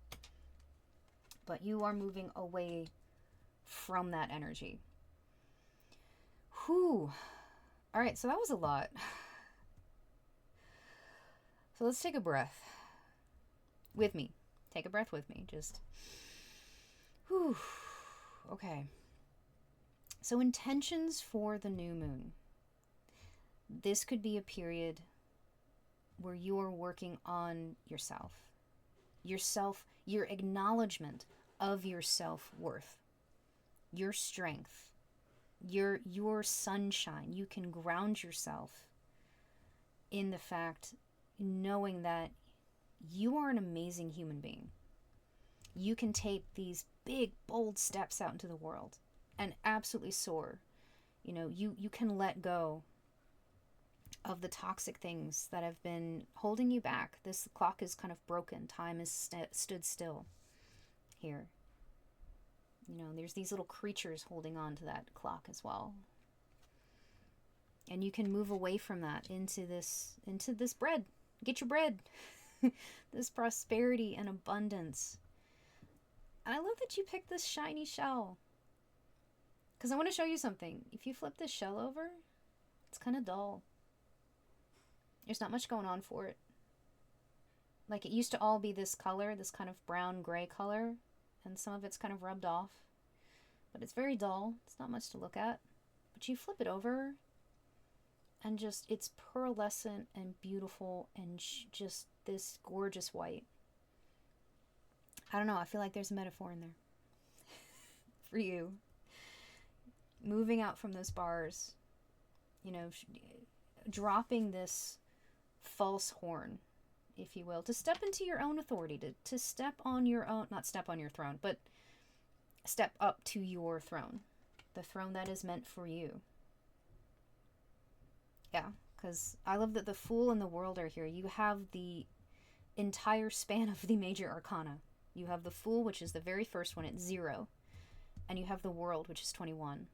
But you are moving away from that energy. Whew. All right, so that was a lot. So let's take a breath with me. Take a breath with me. Just, whew. Okay. So intentions for the new moon. This could be a period where you're working on yourself. Your acknowledgement of your self-worth, your strength, your sunshine. You can ground yourself in the fact, knowing that you are an amazing human being. You can take these big, bold steps out into the world and absolutely soar. You know, you can let go of the toxic things that have been holding you back. This clock is kind of broken. Time is stood still here. You know, there's these little creatures holding on to that clock as well. And you can move away from that into this bread. Get your bread. This prosperity and abundance. And I love that you picked this shiny shell, because I want to show you something. If you flip this shell over, it's kind of dull. There's not much going on for it. Like, it used to all be this color, this kind of brown gray color, and some of it's kind of rubbed off. But it's very dull. It's not much to look at. But you flip it over, and just, it's pearlescent and beautiful and just this gorgeous white. I don't know, I feel like there's a metaphor in there for you. Moving out from those bars, you know, dropping this false horn, if you will, to step into your own authority, to step on your own, not step on your throne, but step up to your throne, the throne that is meant for you. Yeah, because I love that the Fool and the World are here. You have the entire span of the major arcana. You have the Fool, which is the very first one at 0, and you have the World, which is 21.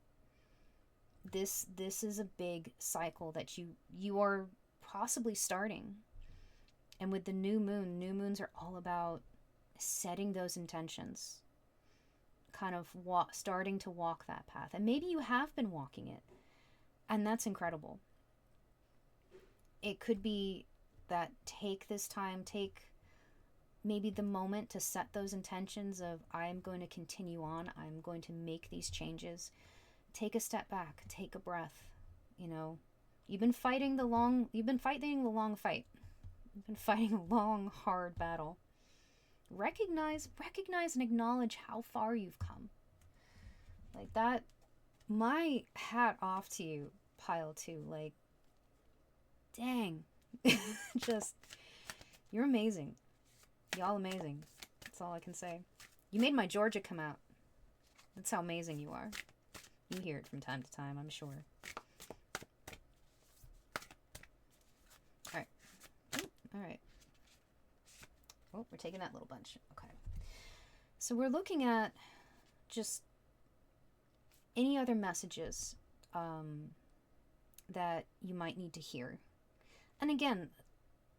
This is a big cycle that you are possibly starting. And with the new moons are all about setting those intentions, kind of starting to walk that path. And maybe you have been walking it, and that's incredible. It could be that take this time, take maybe the moment to set those intentions of, I'm going to continue on, I'm going to make these changes. Take a step back, take a breath. You know, you've been fighting the long fight. You've been fighting a long, hard battle. Recognize and acknowledge how far you've come. Like that, my hat off to you, pile 2. Like, dang. Just, you're amazing. Y'all amazing. That's all I can say. You made my Georgia come out. That's how amazing you are. You hear it from time to time, I'm sure. Alright. All right. Oh, we're taking that little bunch. Okay. So we're looking at just any other messages that you might need to hear. And again,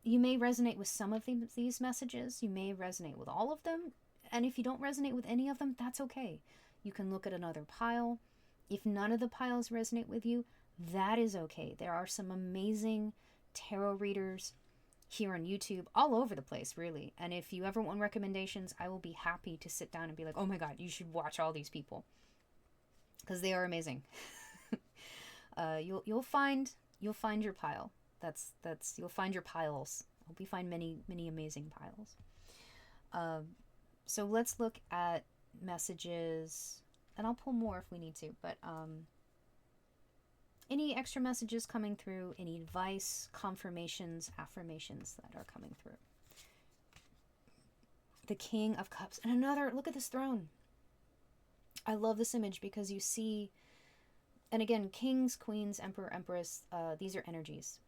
you may resonate with some of these messages. You may resonate with all of them. And if you don't resonate with any of them, that's okay. You can look at another pile. If none of the piles resonate with you, that is okay. There are some amazing tarot readers here on YouTube, all over the place, really. And if you ever want recommendations, I will be happy to sit down and be like, oh my God, you should watch all these people, because they are amazing. You'll find your pile. That's you'll find your piles. I hope you find many amazing piles. So let's look at messages, and I'll pull more if we need to, but any extra messages coming through, any advice, confirmations, affirmations that are coming through. The King of Cups. And another, look at this throne. I love this image because you see, and again, kings, queens, emperor, empress, these are energies.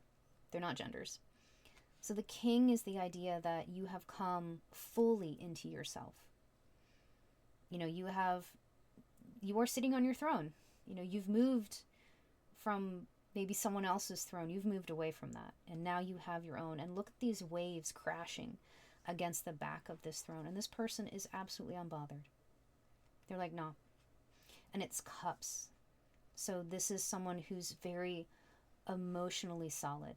They're not genders. So the king is the idea that you have come fully into yourself. You know, you are sitting on your throne. You know, you've moved from maybe someone else's throne. You've moved away from that. And now you have your own. And look at these waves crashing against the back of this throne. And this person is absolutely unbothered. They're like, nah. And it's cups. So this is someone who's very emotionally solid.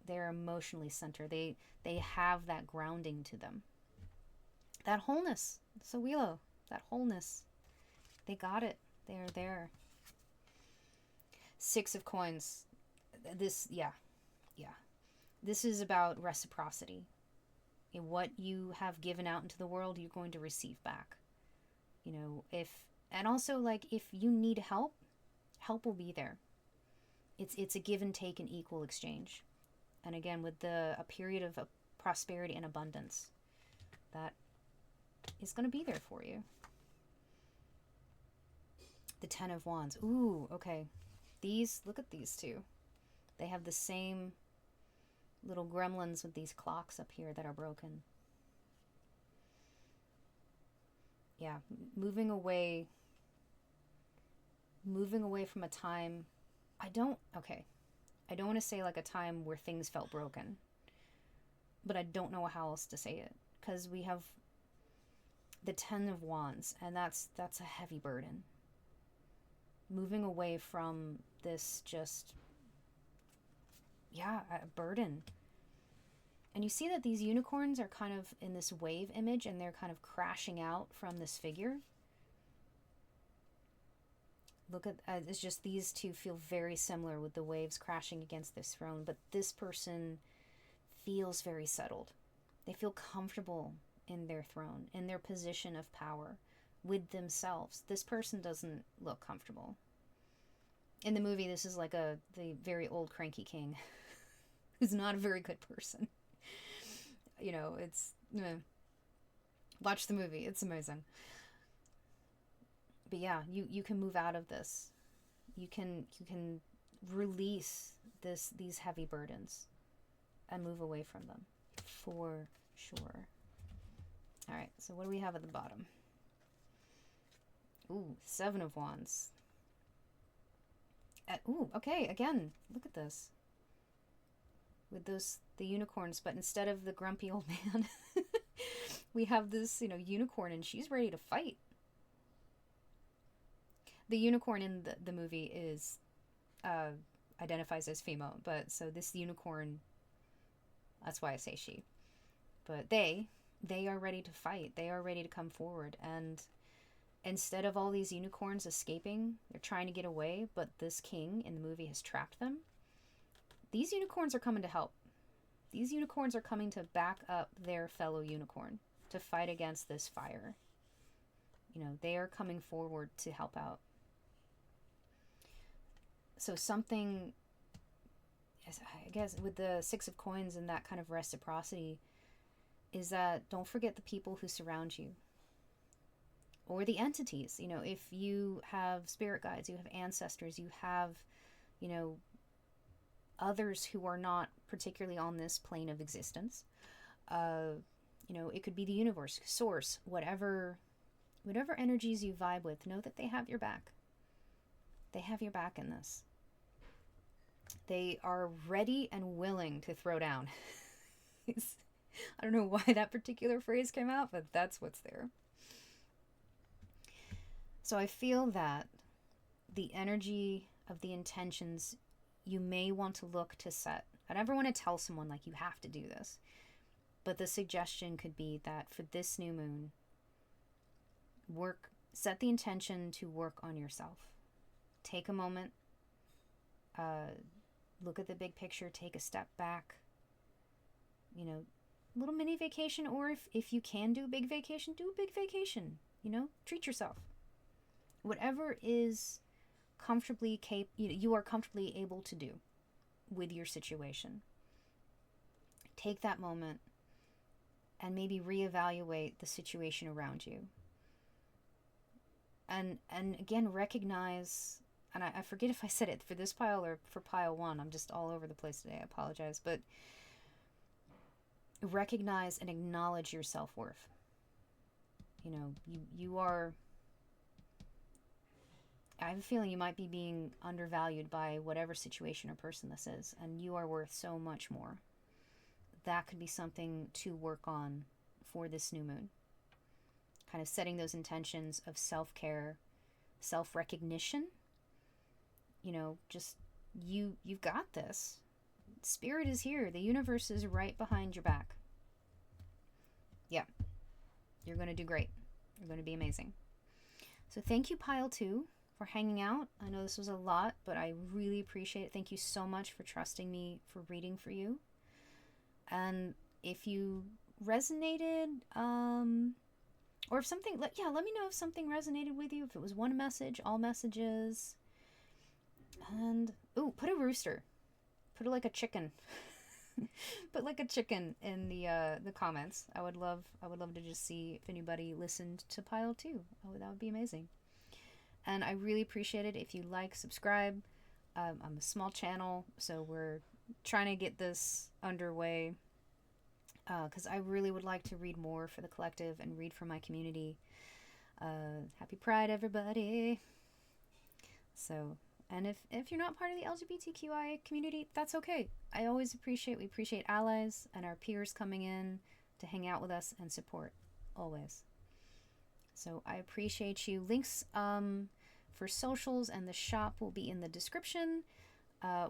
They're emotionally centered. They have that grounding to them. That wholeness. So Willow, that wholeness. They got it. They're there. Six of Coins. This, yeah. This is about reciprocity. In what you have given out into the world, you're going to receive back. You know, and also, like, if you need help will be there. It's a give and take and equal exchange. And again, with a period of prosperity and abundance, that is going to be there for you. The Ten of Wands. Ooh, okay. Look at these two. They have the same little gremlins with these clocks up here that are broken. Yeah, moving away from a time. I don't want to say like a time where things felt broken, but I don't know how else to say it, because we have the Ten of Wands, and that's a heavy burden. Moving away from this just, a burden. And you see that these unicorns are kind of in this wave image, and they're kind of crashing out from this figure. Look at, it's just these two feel very similar with the waves crashing against this throne, but this person feels very settled. They feel comfortable in their throne, in their position of power with themselves. This person doesn't look comfortable. In the movie, this is like the very old cranky king who's not a very good person. You know, it's... Watch the movie. It's amazing. But yeah, you can move out of this. You can release these heavy burdens and move away from them, for sure. All right, so what do we have at the bottom? Ooh, Seven of Wands. Ooh, okay, again, look at this. With the unicorns, but instead of the grumpy old man, we have this, unicorn, and she's ready to fight. The unicorn in the movie is identifies as female, but so this unicorn, that's why I say she. But they are ready to fight. They are ready to come forward, and instead of all these unicorns escaping, they're trying to get away, but this king in the movie has trapped them. These unicorns are coming to help. These unicorns are coming to back up their fellow unicorn to fight against this fire. They are coming forward to help out. So something, I guess, with the Six of Coins and that kind of reciprocity, is that don't forget the people who surround you. Or the entities. If you have spirit guides, you have ancestors, you have, others who are not particularly on this plane of existence. It could be the universe, source, whatever energies you vibe with, know that they have your back. They have your back in this. They are ready and willing to throw down. I don't know why that particular phrase came out, but that's what's there. So I feel that the energy of the intentions you may want to look to set. I never want to tell someone like you have to do this, but the suggestion could be that for this new moon, set the intention to work on yourself. Take a moment, look at the big picture, take a step back, little mini vacation, or if you can do a big vacation, do a big vacation, treat yourself. Whatever is you are comfortably able to do with your situation. Take that moment and maybe reevaluate the situation around you. And again, recognize, and I forget if I said it for this pile or for pile 1. I'm just all over the place today. I apologize. But recognize and acknowledge your self-worth. You are... I have a feeling you might be being undervalued by whatever situation or person this is, and you are worth so much more. That could be something to work on for this new moon. Kind of setting those intentions of self-care, self-recognition. Just you've got this. Spirit is here. The universe is right behind your back. Yeah. You're going to do great. You're going to be amazing. So thank you, Pile 2, for hanging out. I know this was a lot, but I really appreciate it. Thank you so much for trusting me for reading for you. And if you resonated, or if something, let me know if something resonated with you. If it was one message, all messages. And, put a rooster. Put like a chicken. Put like a chicken in the comments. I would love to just see if anybody listened to Pile 2. Oh, that would be amazing. And I really appreciate it if you like, subscribe. I'm a small channel, so we're trying to get this underway. Because I really would like to read more for the collective and read for my community. Happy Pride, everybody. So, and if you're not part of the LGBTQIA community, that's okay. We appreciate allies and our peers coming in to hang out with us and support, always. So I appreciate you. Links for socials and the shop will be in the description.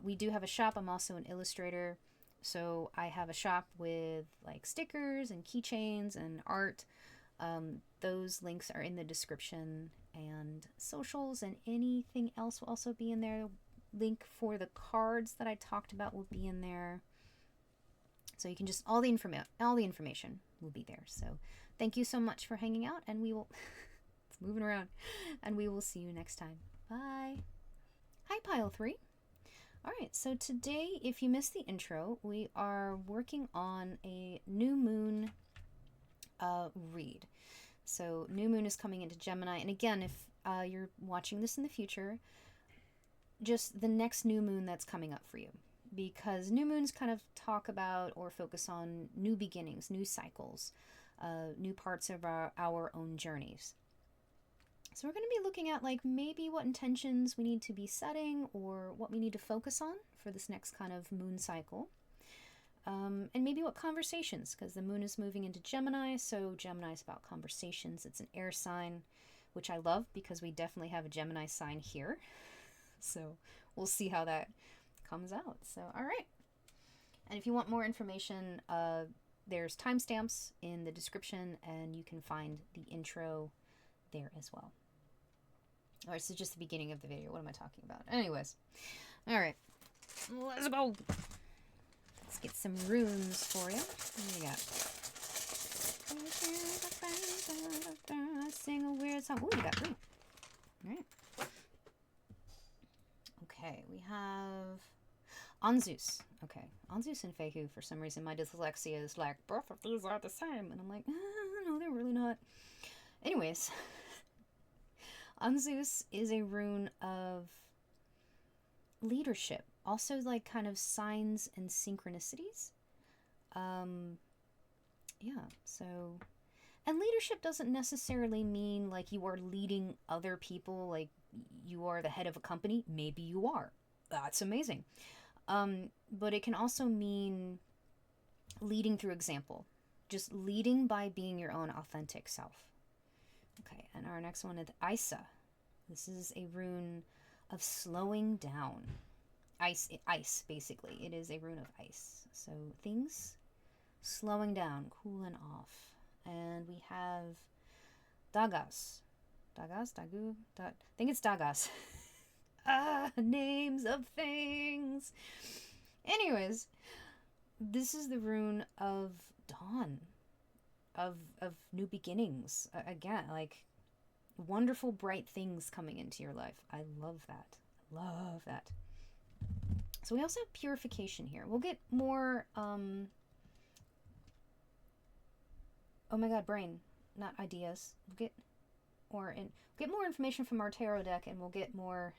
We do have a shop. I'm also an illustrator. So I have a shop with like stickers and keychains and art. Those links are in the description, and socials and anything else will also be in there. Link for the cards that I talked about will be in there. So you can just, all the information will be there. So thank you so much for hanging out, and we will, it's moving around, and we will see you next time. Bye. Hi, Pile 3. All right, so today, if you missed the intro, we are working on a new moon read. So new moon is coming into Gemini, and again, if you're watching this in the future, just the next new moon that's coming up for you, because new moons kind of talk about or focus on new beginnings, new cycles, new parts of our own journeys. So we're going to be looking at like maybe what intentions we need to be setting or what we need to focus on for this next kind of moon cycle. And maybe what conversations, because the moon is moving into Gemini, so Gemini is about conversations. It's an air sign, which I love because we definitely have a Gemini sign here. So we'll see how that comes out. So, all right. And if you want more information, there's timestamps in the description, and you can find the intro there as well. All right, so just the beginning of the video. What am I talking about? Anyways, all right, let's go. Let's get some runes for you. What do you got? Sing a weird song. Ooh, you got 3. All right. Okay, we have Anzus. Okay, Anzus and Fehu. For some reason, my dyslexia is like, both of these are the same. And I'm like, no, they're really not. Anyways, Anzus is a rune of leadership, Also, like, kind of signs and synchronicities. Um, yeah, so. And leadership doesn't necessarily mean like you are leading other people, like you are the head of a company. Maybe you are. That's amazing. But it can also mean leading through example, just leading by being your own authentic self. Okay, and our next one is Isa. This is a rune of slowing down. Ice, basically. It is a rune of ice. So things slowing down, cooling off. And we have Dagas. Dagas? Dagu? I think it's Dagas. Names of things. Anyways, this is the rune of dawn, of new beginnings. Again, like wonderful, bright things coming into your life. I love that. Love that. So we also have purification here. We'll get more, oh my god, brain, not ideas. We'll get more information from our tarot deck, and we'll get more,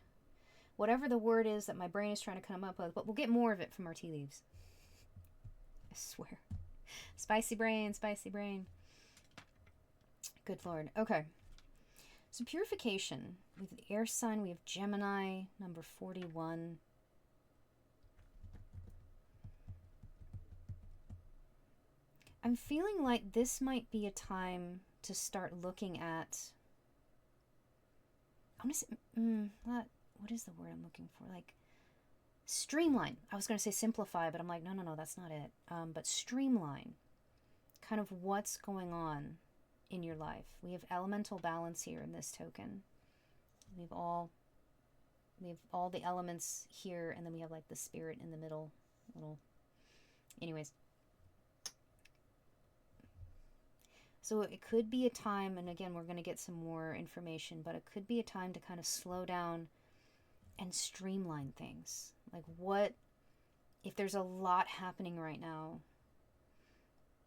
whatever the word is that my brain is trying to come up with, but we'll get more of it from our tea leaves. I swear. Spicy brain, spicy brain. Good lord. Okay. So purification. With the air sign, we have Gemini, number 41. I'm feeling like this might be a time to start looking at, I want to say, what is the word I'm looking for? Like, streamline. I was going to say simplify, but I'm like, no, that's not it. But streamline kind of what's going on in your life. We have elemental balance here in this token. We have all the elements here, and then we have like the spirit in the middle. Anyways. So it could be a time, and again, we're going to get some more information, but it could be a time to kind of slow down and streamline things. Like, what, if there's a lot happening right now,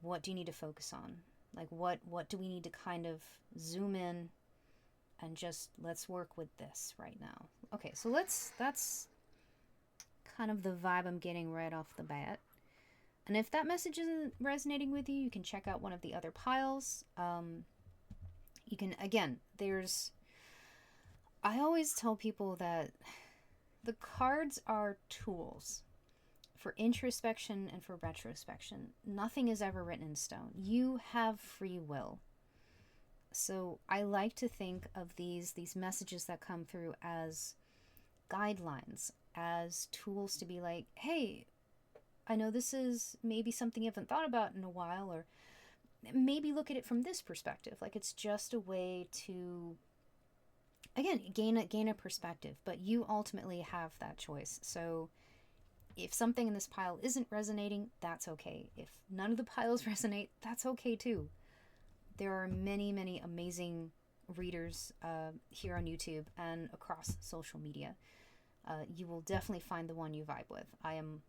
what do you need to focus on? Like, what do we need to kind of zoom in and just, let's work with this right now. Okay, so that's kind of the vibe I'm getting right off the bat. And if that message isn't resonating with you, you can check out one of the other piles. You can, again, I always tell people that the cards are tools for introspection and for retrospection. Nothing is ever written in stone. You have free will. So I like to think of these messages that come through as guidelines, as tools to be like, hey, I know this is maybe something you haven't thought about in a while, or maybe look at it from this perspective. Like, it's just a way to, again, gain a perspective, but you ultimately have that choice. So if something in this pile isn't resonating, that's okay. If none of the piles resonate, that's okay too. There are many, many amazing readers here on YouTube and across social media. You will definitely find the one you vibe with. I am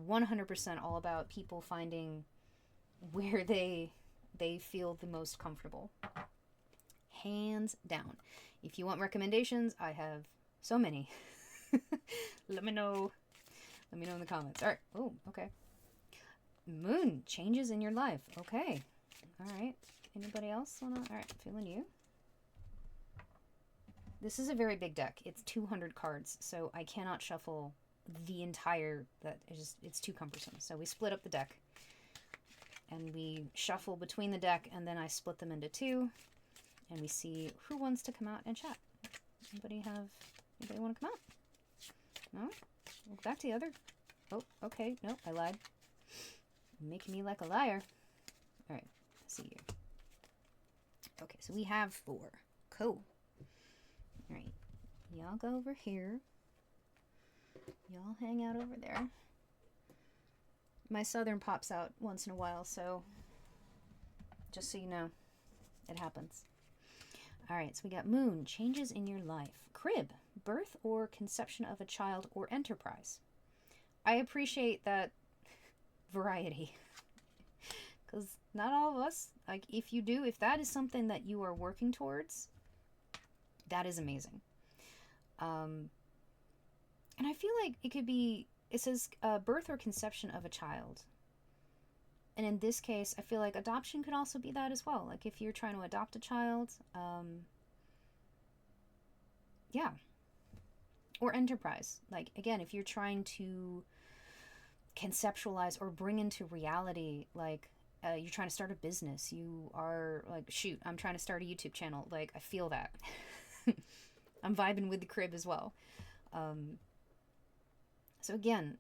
100% all about people finding where they feel the most comfortable. Hands down. If you want recommendations, I have so many. Let me know in the comments. All right. Oh, okay. Moon changes in your life. Okay. All right. Anybody else wanna? All right. Feeling you. This is a very big deck. It's 200 cards, so I cannot shuffle the entire, it's too cumbersome. So we split up the deck and we shuffle between the deck, and then I split them into two, and we see who wants to come out and chat. Anybody want to come out? No? Look back to the other. Oh, okay. Nope, I lied. Making me like a liar. All right, let's see here. Okay, so we have 4. Cool. All right, y'all go over here. Y'all hang out over there. My southern pops out once in a while, so just so you know, it happens. All right, so we got Moon, changes in your life. Crib, birth or conception of a child or enterprise. I appreciate that variety, because not all of us, like, if that is something that you are working towards, that is amazing. And I feel like it could be, it says birth or conception of a child. And in this case, I feel like adoption could also be that as well. Like if you're trying to adopt a child, yeah. Or enterprise. Like, again, if you're trying to conceptualize or bring into reality, like, you're trying to start a business, you are like, shoot, I'm trying to start a YouTube channel. Like, I feel that. I'm vibing with the crib as well. Um, so again,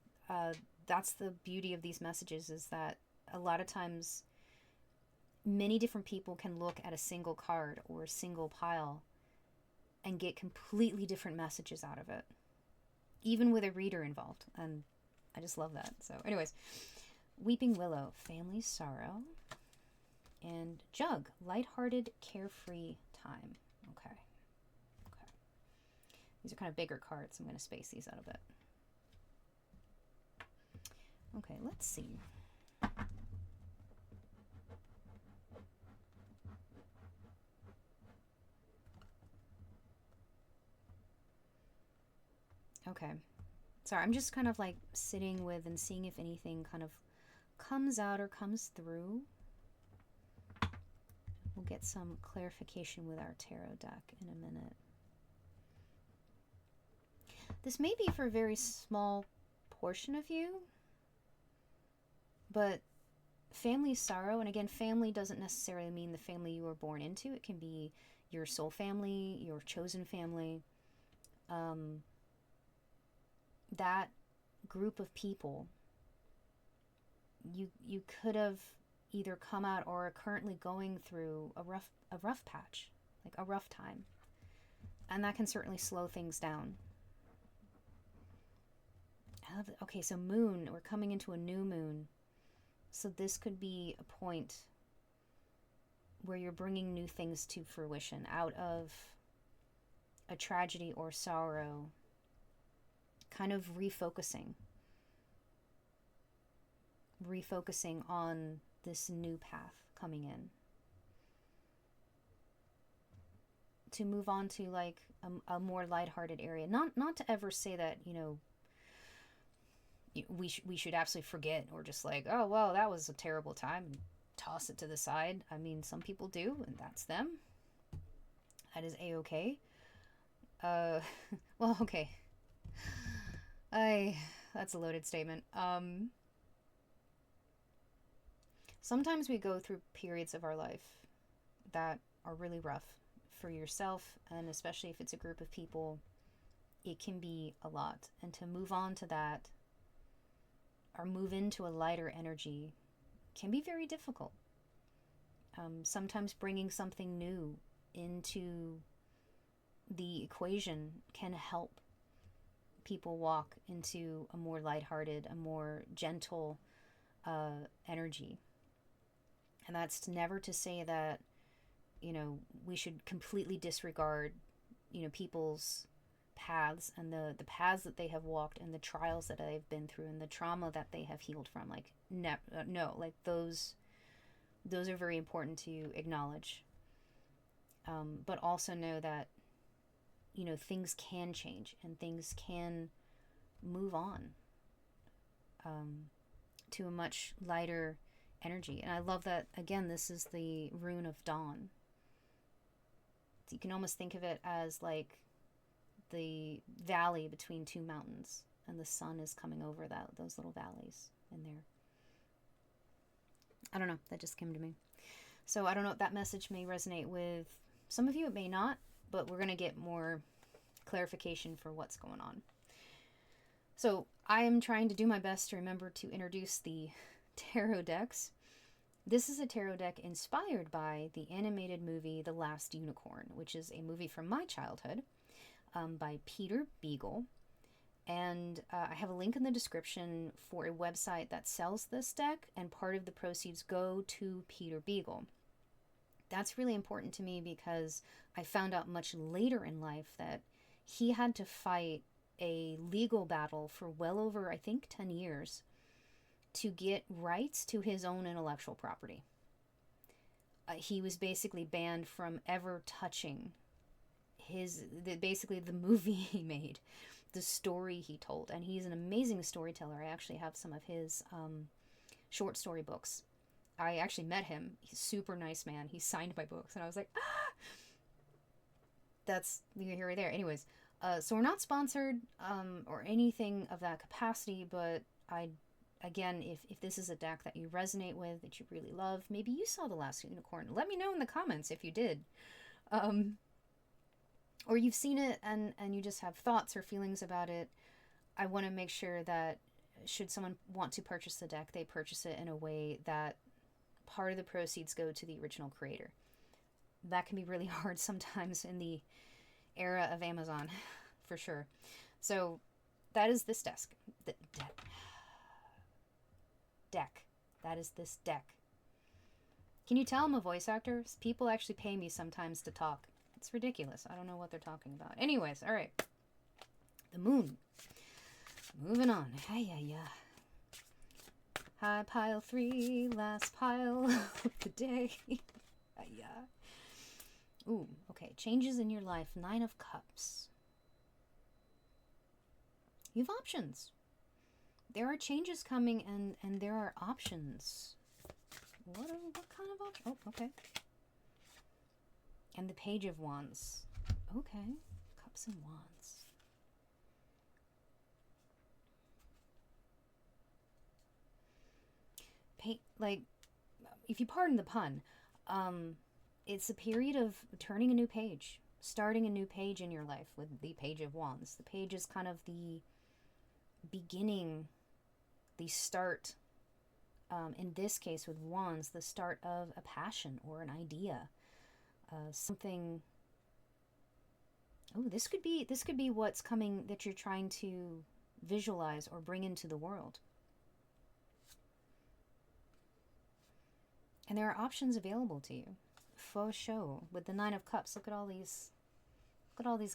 that's the beauty of these messages, is that a lot of times many different people can look at a single card or a single pile and get completely different messages out of it, even with a reader involved. And I just love that. So anyways, Weeping Willow, family sorrow. And Jug, lighthearted, carefree time. Okay. Okay. These are kind of bigger cards. I'm going to space these out a bit. Okay, let's see. Okay. Sorry, I'm just kind of like sitting with and seeing if anything kind of comes out or comes through. We'll get some clarification with our tarot deck in a minute. This may be for a very small portion of you, but family sorrow, and again, family doesn't necessarily mean the family you were born into. It can be your soul family, your chosen family. That group of people, you could have either come out or are currently going through a rough patch, like a rough time, and that can certainly slow things down. Okay, so moon, we're coming into a new moon, so this could be a point where you're bringing new things to fruition out of a tragedy or sorrow, kind of refocusing on this new path coming in, to move on to like a more lighthearted area. Not to ever say that, you know, we should absolutely forget, or just like, oh well, that was a terrible time, and toss it to the side. I mean, some people do, and that's them. That is a-okay. Well, okay. That's a loaded statement. Sometimes we go through periods of our life that are really rough for yourself, and especially if it's a group of people, it can be a lot. And to move on to that, or move into a lighter energy, can be very difficult. Sometimes bringing something new into the equation can help people walk into a more lighthearted, a more gentle energy. And that's never to say that, you know, we should completely disregard, you know, people's paths and the paths that they have walked, and the trials that they've been through, and the trauma that they have healed from. Like, no, like those are very important to acknowledge. But also know that, you know, things can change and things can move on to a much lighter energy. And I love that, again, this is the rune of dawn. So you can almost think of it as like the valley between two mountains, and the sun is coming over those little valleys in there. I don't know, that just came to me. So I don't know if that message may resonate with some of you, it may not, but we're going to get more clarification for what's going on. So I am trying to do my best to remember to introduce the tarot decks. This is a tarot deck inspired by the animated movie The Last Unicorn, which is a movie from my childhood, by Peter Beagle. And I have a link in the description for a website that sells this deck, and part of the proceeds go to Peter Beagle. That's really important to me because I found out much later in life that he had to fight a legal battle for well over, I think, 10 years to get rights to his own intellectual property. He was basically banned from ever touching basically the movie he made, the story he told. And he's an amazing storyteller. I actually have some of his short story books. I actually met him. He's a super nice man. He signed my books, and I was like, ah! That's here or there. Anyways, so we're not sponsored or anything of that capacity, but again, if this is a deck that you resonate with, that you really love, maybe you saw The Last Unicorn. Let me know in the comments if you did. Or you've seen it and you just have thoughts or feelings about it. I want to make sure that should someone want to purchase the deck, they purchase it in a way that part of the proceeds go to the original creator. That can be really hard sometimes in the era of Amazon, for sure. So that is this deck. That is this deck. Can you tell I'm a voice actor? People actually pay me sometimes to talk. It's ridiculous. I don't know what they're talking about. Anyways, all right. The moon. Moving on. Hey. High pile 3, last pile of the day. Ooh, okay. Changes in your life. 9 of Cups. You have options. There are changes coming, and there are options. What kind of options? Oh, okay. And the Page of Wands. Okay. Cups and Wands. Like, if you pardon the pun, it's a period of turning a new page, starting a new page in your life with the Page of Wands. The page is kind of the beginning, the start, in this case with Wands, the start of a passion or an idea, something. Oh, this could be what's coming that you're trying to visualize or bring into the world. And there are options available to you, for sure. With the 9 of Cups, look at all these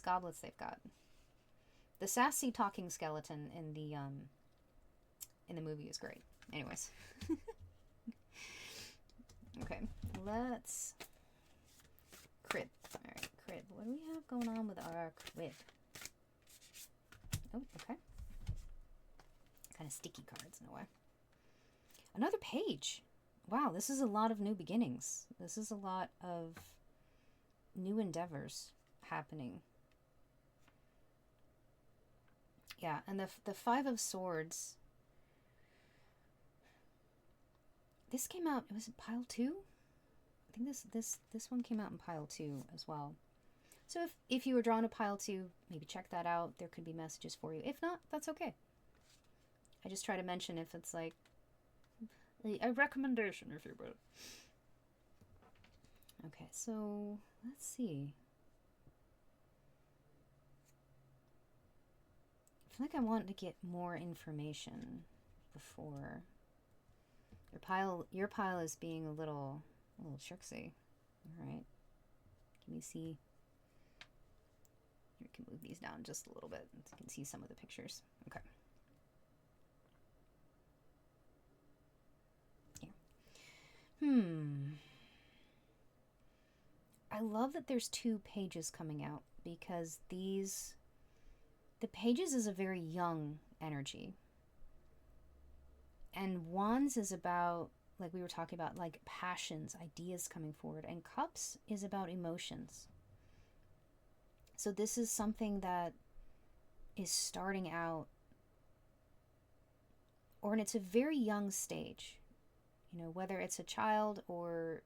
goblets they've got. The sassy talking skeleton in the movie is great. Anyways, okay, let's crib. All right, crib. What do we have going on with our crib? Oh, okay. Kind of sticky cards in a way. Another page. Wow, this is a lot of new beginnings. This is a lot of new endeavors happening. Yeah, and the 5 of Swords. This came out, it was pile 2? I think this one came out in pile 2 as well. So if you were drawn to pile 2, maybe check that out. There could be messages for you. If not, that's okay. I just try to mention if it's like a recommendation, if you will. Okay, so let's see. I feel like I want to get more information before your pile is being a little tricksy. All right, can you see? You can move these down just a little bit so you can see some of the pictures. Okay. I love that there's 2 pages coming out, because the pages is a very young energy. And Wands is about, like we were talking about, like passions, ideas coming forward. And Cups is about emotions. So this is something that is starting out, or it's a very young stage. You know, whether it's a child or,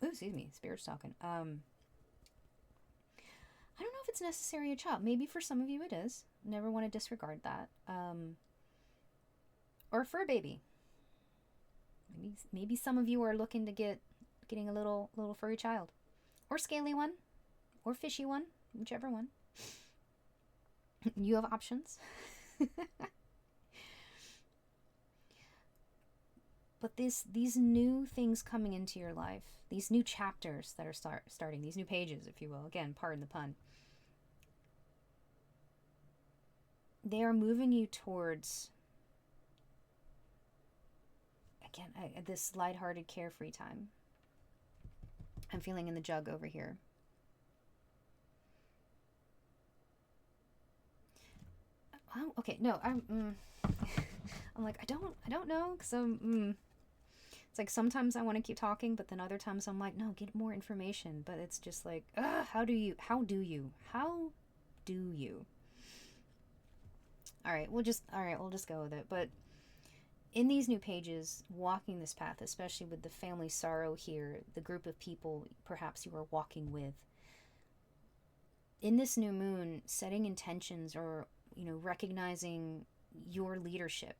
oh, excuse me, Spirit's talking. I don't know if it's necessarily a child. Maybe for some of you it is. Never want to disregard that. Or a fur baby. Maybe some of you are looking to getting a little furry child, or scaly one, or fishy one, whichever one. You have options. But these new things coming into your life, these new chapters that are starting, these new pages, if you will, again, pardon the pun, they are moving you towards, again, this lighthearted, carefree time. I'm feeling in the jug over here. Oh, okay, no, I'm like, I don't know, because it's like sometimes I want to keep talking, but then other times I'm like, no, get more information. But it's just like, how do you? All right, we'll just go with it. But in these new pages, walking this path, especially with the family sorrow here, the group of people perhaps you are walking with, in this new moon, setting intentions or, recognizing your leadership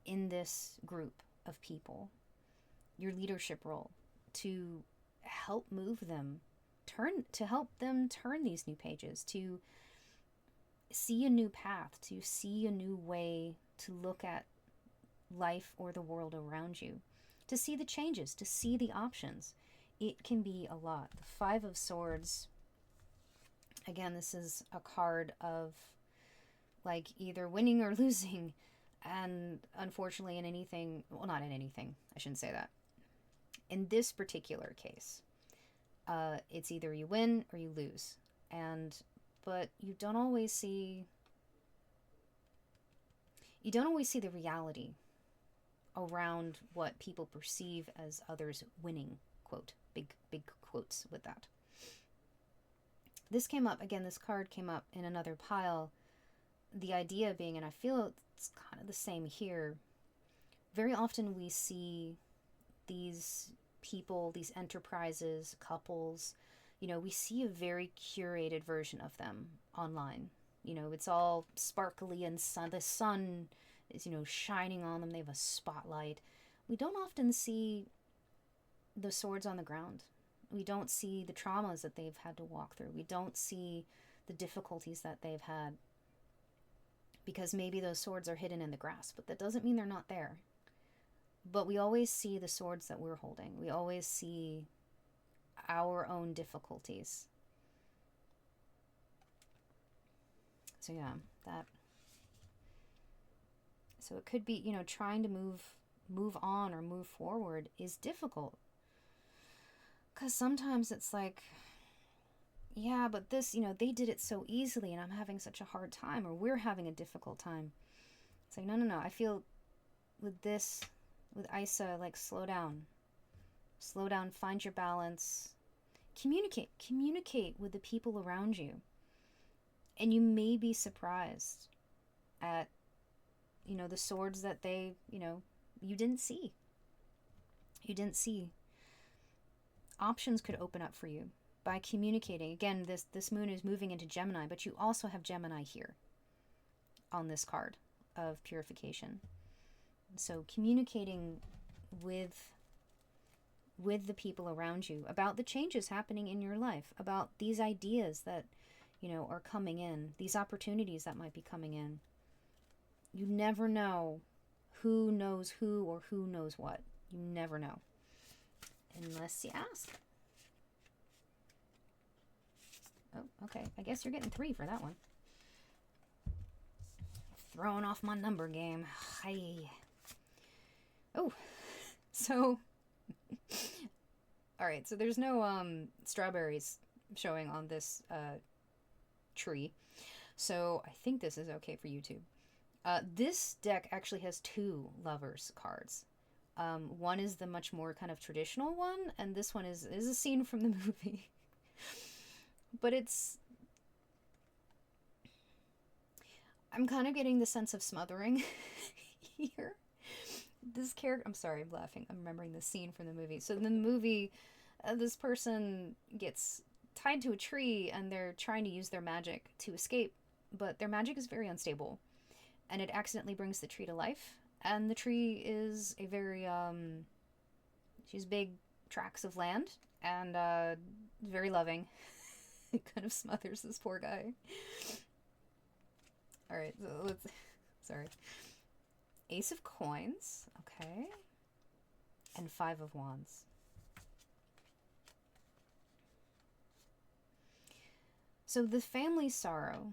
in this group of people, your leadership role to help move them, to help them turn these new pages, to see a new path, to see a new way to look at life or the world around you, to see the changes, to see the options. It can be a lot. The Five of Swords, again, this is a card of like either winning or losing. And unfortunately, in anything, well, not in anything, I shouldn't say that. In this particular case, it's either you win or you lose. But you don't always see the reality around what people perceive as others winning. Quote, big quotes with that. This came up again. This card came up in another pile. The idea being, and I feel it's kind of the same here. Very often we see these people, these enterprises, couples, we see a very curated version of them online. It's all sparkly and the sun is, shining on them. They have a spotlight. We don't often see the swords on the ground. We don't see the traumas that they've had to walk through. We don't see the difficulties that they've had, because maybe those swords are hidden in the grass, but that doesn't mean they're not there. But we always see the swords that we're holding. We always see our own difficulties. So yeah, that. So it could be, trying to move on or move forward is difficult. Because sometimes it's like, yeah, but this, they did it so easily and I'm having such a hard time, or we're having a difficult time. It's like, no. I feel with this, with Isa, like, slow down, find your balance, communicate with the people around you. And you may be surprised at, the swords that they, you didn't see. Options could open up for you by communicating. Again, this moon is moving into Gemini, but you also have Gemini here on this card of purification. So communicating with the people around you about the changes happening in your life, about these ideas that, are coming in, these opportunities that might be coming in. You never know who knows who or who knows what. You never know. Unless you ask. Oh, okay. I guess you're getting 3 for that one. Throwing off my number game. Hi. Oh, so... Alright, so there's no strawberries showing on this tree. So I think this is okay for YouTube. This deck actually has 2 lovers cards. One is the much more kind of traditional one, and this one is a scene from the movie. But I'm kind of getting the sense of smothering here. This character, I'm sorry, I'm laughing. I'm remembering the scene from the movie. So in the movie, this person gets tied to a tree and they're trying to use their magic to escape, but their magic is very unstable, and it accidentally brings the tree to life. And the tree is a very, she's big tracts of land, and very loving. It kind of smothers this poor guy. Alright, so let's, sorry. Ace of Coins, okay. And 5 of Wands. So the family sorrow,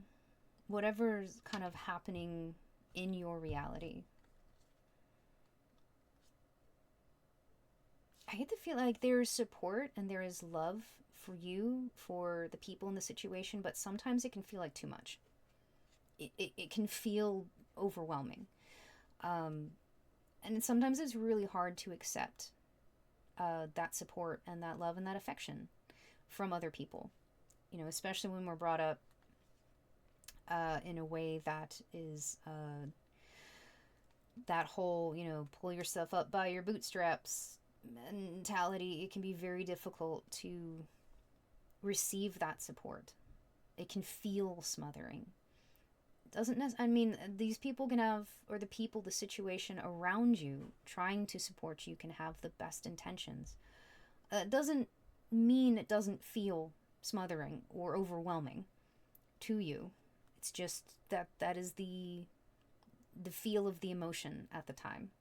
whatever's kind of happening in your reality, I get the feel like there is support and there is love for you, for the people in the situation, but sometimes it can feel like too much. it can feel overwhelming. Um, and sometimes it's really hard to accept that support and that love and that affection from other people, especially when we're brought up in a way that is that whole, pull yourself up by your bootstraps mentality. It can be very difficult to receive that support. It can feel smothering. I mean, these people can have, or the people, the situation around you trying to support you can have the best intentions. It doesn't mean it doesn't feel smothering or overwhelming to you. It's just that is the feel of the emotion at the time.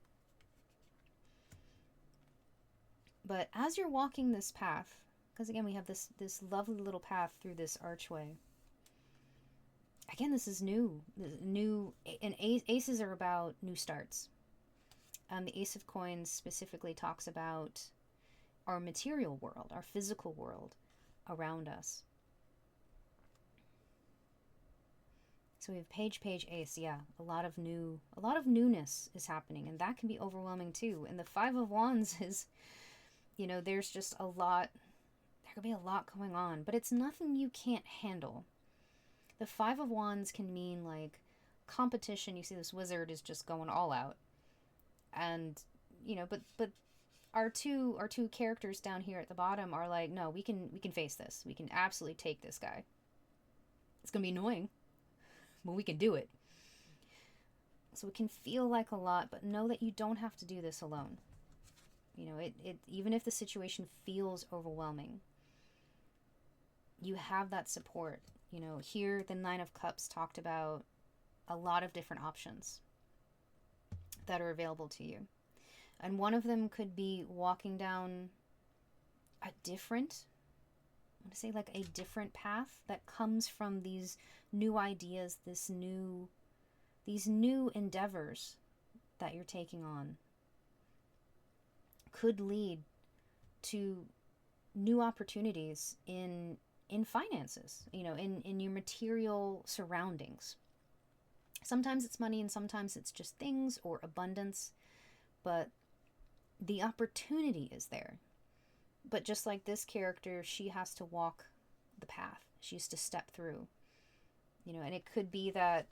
But as you're walking this path, because again we have this lovely little path through this archway. Again, this is new. And aces are about new starts. The Ace of Coins specifically talks about our material world, our physical world around us. So we have page, ace. Yeah, a lot of newness is happening, and that can be overwhelming too. And the Five of Wands is, there's just a lot. There could be a lot going on, but it's nothing you can't handle. The Five of Wands can mean like competition. You see this wizard is just going all out. And, but our two characters down here at the bottom are like, no, we can face this. We can absolutely take this guy. It's going to be annoying, but we can do it. So it can feel like a lot, but know that you don't have to do this alone. It even if the situation feels overwhelming, you have that support. Here the Nine of Cups talked about a lot of different options that are available to you. And one of them could be walking down a different path that comes from these new ideas, these new endeavors that you're taking on. Could lead to new opportunities in finances, in your material surroundings. Sometimes it's money and sometimes it's just things or abundance, but the opportunity is there. But just like this character, she has to walk the path. She has to step through, and it could be that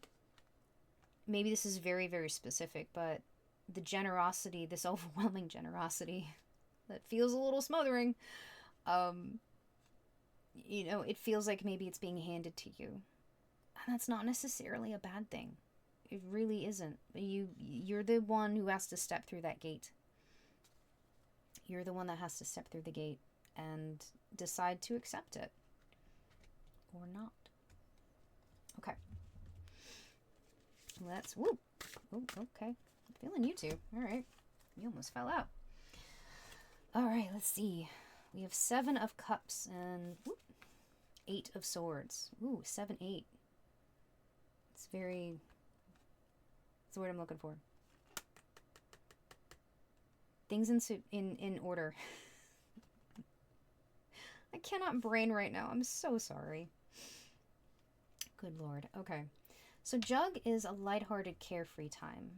maybe this is very, very specific, but the generosity, this overwhelming generosity that feels a little smothering, it feels like maybe it's being handed to you. And that's not necessarily a bad thing. It really isn't. You're the one who has to step through that gate. You're the one that has to step through the gate and decide to accept it or not. Okay. Woo. Oh, okay. I'm feeling you two. All right. You almost fell out. All right, let's see. We have 7 of Cups and 8 of Swords. Ooh, 7, 8. It's the word I'm looking for. Things in order. I cannot brain right now. I'm so sorry. Good Lord. Okay. So Jug is a lighthearted, carefree time.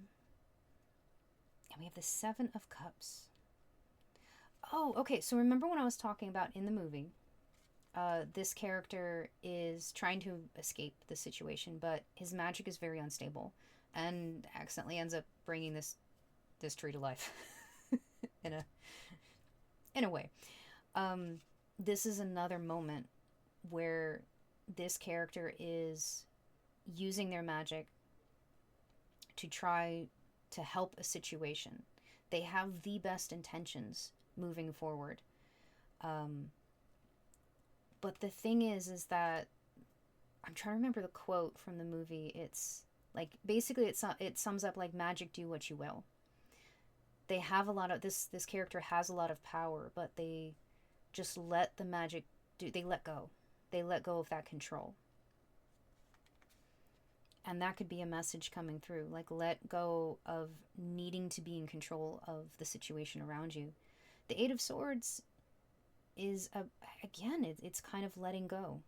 And we have the 7 of Cups. Oh, okay. So remember when I was talking about in the movie, this character is trying to escape the situation, but his magic is very unstable and accidentally ends up bringing this tree to life in a way. This is another moment where this character is using their magic to try to help a situation. They have the best intentions moving forward. But the thing is that I'm trying to remember the quote from the movie. It's like, basically it sums up like, magic, do what you will. They have a lot of, this character has a lot of power, but they just let the magic they let go. They let go of that control. And that could be a message coming through, like, let go of needing to be in control of the situation around you. The 8 of Swords is, again, it's kind of letting go.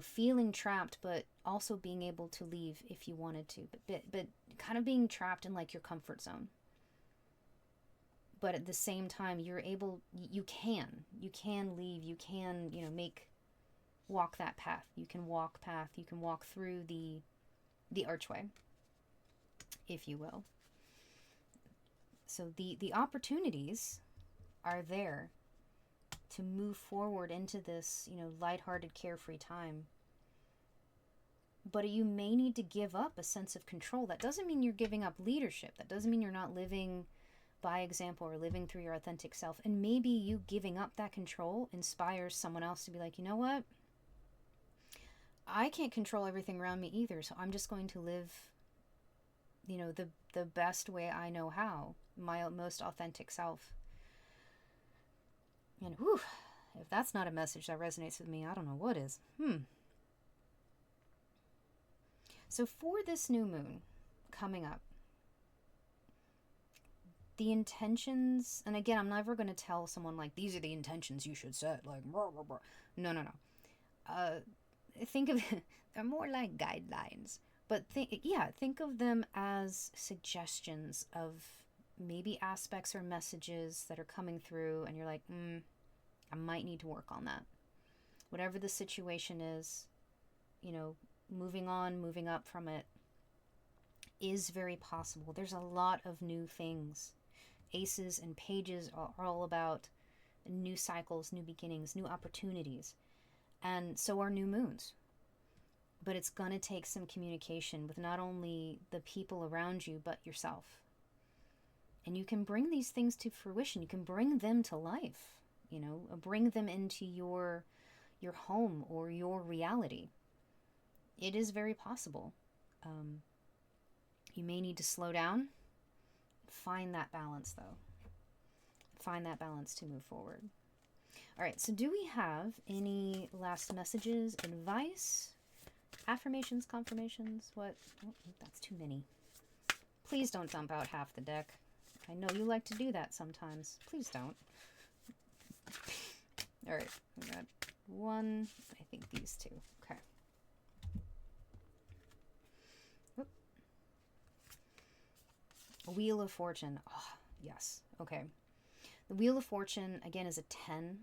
feeling trapped, but also being able to leave if you wanted to, but kind of being trapped in like your comfort zone. But at the same time, you can leave, you can, walk that path. You can walk through the archway, if you will. So the opportunities are there to move forward into this, lighthearted, carefree time. But you may need to give up a sense of control. That doesn't mean you're giving up leadership. That doesn't mean you're not living by example or living through your authentic self. And maybe you giving up that control inspires someone else to be like, you know what? I can't control everything around me either, so I'm just going to live, the best way I know how, my most authentic self. And whew, if that's not a message that resonates with me, I don't know what is. So for this new moon coming up, the intentions, and again, I'm never going to tell someone like, these are the intentions you should set, like, blah, blah, blah. No. Think of they're more like guidelines, but think of them as suggestions of maybe aspects or messages that are coming through, and you're like, I might need to work on that. Whatever the situation is, moving on, moving up from it is very possible. There's a lot of new things. Aces and pages are all about new cycles, new beginnings, new opportunities. And so are new moons. But it's going to take some communication with not only the people around you, but yourself. And you can bring these things to fruition. You can bring them to life, bring them into your home or your reality. It is very possible. You may need to slow down. Find that balance, though. Find that balance to move forward. All right, so do we have any last messages, advice, affirmations, confirmations? What? Oh, that's too many. Please don't dump out half the deck. I know you like to do that sometimes. Please don't. All right, we got one. I think these two. Okay. Whoop. Wheel of Fortune. Oh, yes. Okay. The Wheel of Fortune, again, is a 10.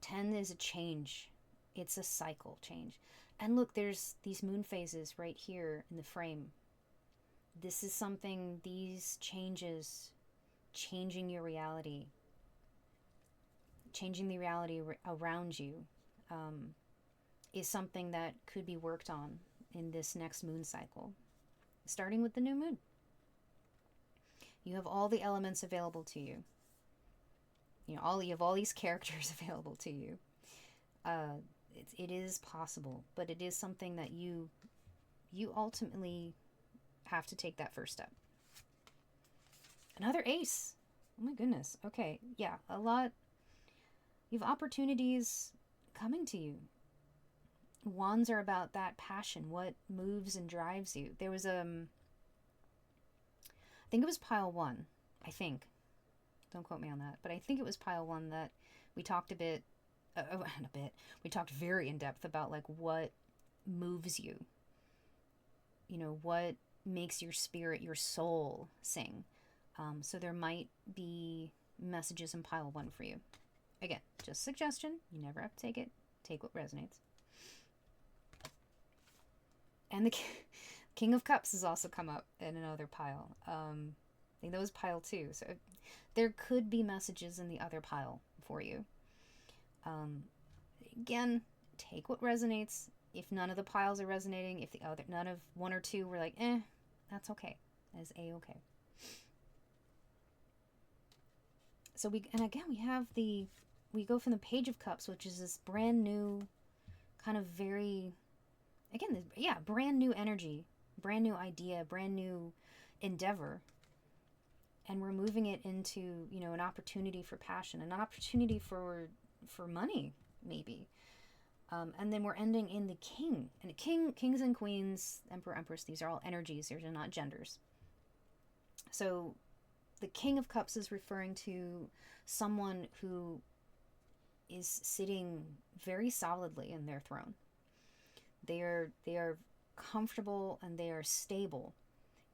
10 is a change. It's a cycle change. And look, there's these moon phases right here in the frame. This is something, these changes, changing your reality, changing the reality around you, is something that could be worked on in this next moon cycle, starting with the new moon. You have all the elements available to you. You have all these characters available to you. It is possible, but it is something that you ultimately have to take that first step. Another ace. Oh my goodness. Okay, yeah, a lot. You have opportunities coming to you. Wands are about that passion, what moves and drives you. There was I think it was pile 1, I think. Don't quote me on that, but I think it was pile 1 that we talked we talked very in depth about like what moves you, what makes your spirit, your soul sing. So there might be messages in pile 1 for you. Again, just suggestion. You never have to take it. Take what resonates. And the King of Cups has also come up in another pile. I think that was pile 2. So there could be messages in the other pile for you. Again, take what resonates. If none of the piles are resonating, if none of 1 or 2 were like, that's okay. That is a-okay. So we go from the Page of Cups, which is this brand new kind of brand new energy, brand new idea, brand new endeavor. And we're moving it into, an opportunity for passion, an opportunity for money, maybe. And then we're ending in the King. And kings and queens, emperor, empress, these are all energies. These are not genders. So the King of Cups is referring to someone who is sitting very solidly in their throne. They are comfortable and they are stable.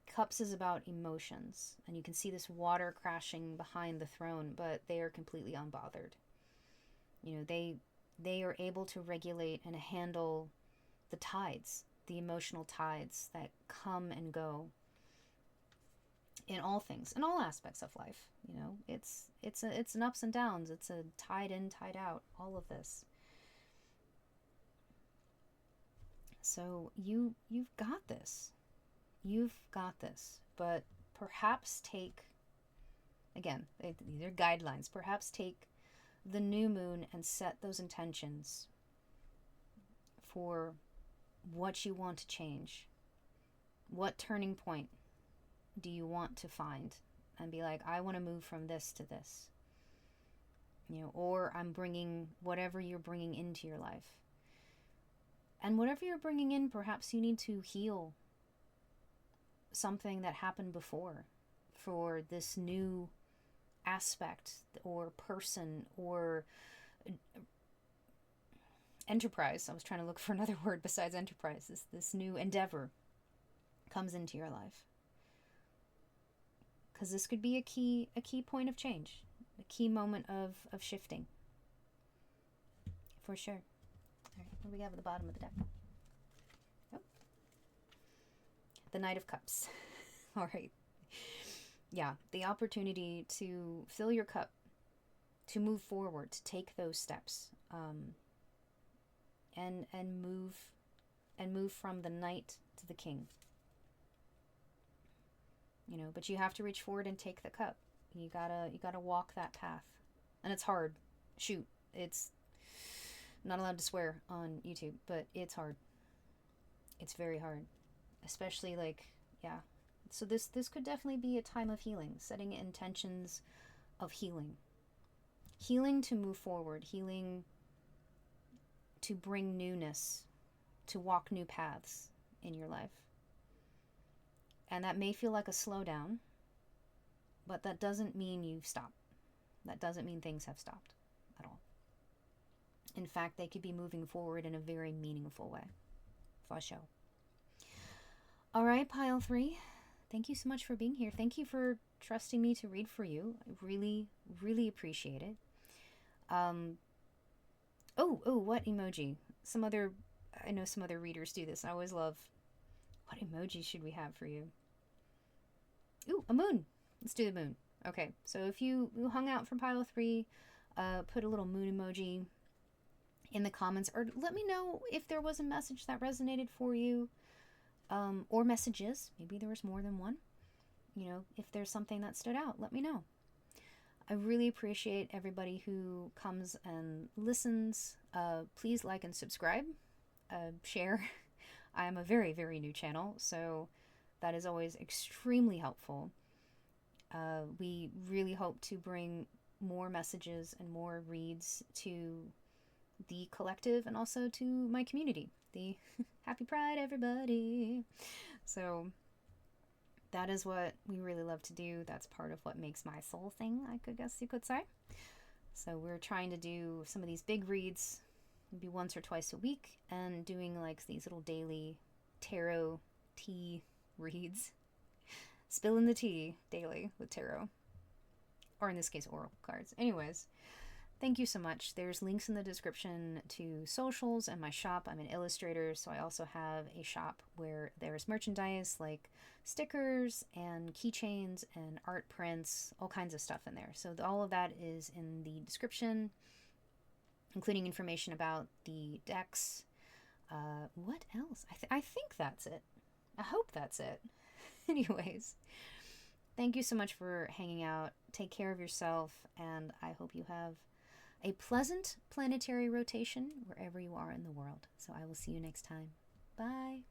Cups is about emotions, and you can see this water crashing behind the throne, but they are completely unbothered. They are able to regulate and handle the tides, the emotional tides that come and go in all things, in all aspects of life. It's an ups and downs. It's a tide in, tide out. All of this. So you've got this. You've got this. But perhaps take, again, these are guidelines. Perhaps take the new moon and set those intentions for what you want to change. What turning point do you want to find? And be like, I want to move from this to this. Or I'm bringing whatever you're bringing into your life. And whatever you're bringing in, perhaps you need to heal something that happened before for this new aspect or person or enterprise. I was trying to look for another word besides enterprise. This new endeavor comes into your life. Because this could be a key point of change, a key moment of shifting. For sure. All right, what do we have at the bottom of the deck? Oh. The Knight of Cups. All right. Yeah, the opportunity to fill your cup, to move forward, to take those steps, and move from the knight to the king. But you have to reach forward and take the cup. You gotta walk that path, and it's hard. Shoot, it's not allowed to swear on YouTube, but it's hard. It's very hard, especially yeah. So this could definitely be a time of healing, setting intentions of healing to move forward, healing to bring newness, to walk new paths in your life. And that may feel like a slowdown, but that doesn't mean you've stopped. That doesn't mean things have stopped at all. In fact, they could be moving forward in a very meaningful way. For sure. All right, pile 3. Thank you so much for being here. Thank you for trusting me to read for you. I really, really appreciate it. What emoji? I know some other readers do this. I always love, what emoji should we have for you? Ooh, a moon. Let's do the moon. Okay, so if you hung out from pile 3, put a little moon emoji in the comments, or let me know if there was a message that resonated for you, or messages. Maybe there was more than one. If there's something that stood out, let me know. I really appreciate everybody who comes and listens. Please like and subscribe, share. I am a very, very new channel, so that is always extremely helpful. We really hope to bring more messages and more reads to the collective and also to my community. The Happy Pride, everybody! So that is what we really love to do. That's part of what makes my soul sing, I guess you could say. So we're trying to do some of these big reads, maybe once or twice a week, and doing these little daily tarot tea reads. Spilling the tea daily with tarot. Or in this case, oracle cards. Anyways, thank you so much. There's links in the description to socials and my shop. I'm an illustrator, so I also have a shop where there's merchandise like stickers and keychains and art prints, all kinds of stuff in there. So all of that is in the description, including information about the decks. What else? I think that's it. I hope that's it. Anyways, thank you so much for hanging out. Take care of yourself, and I hope you have a pleasant planetary rotation wherever you are in the world. So I will see you next time. Bye.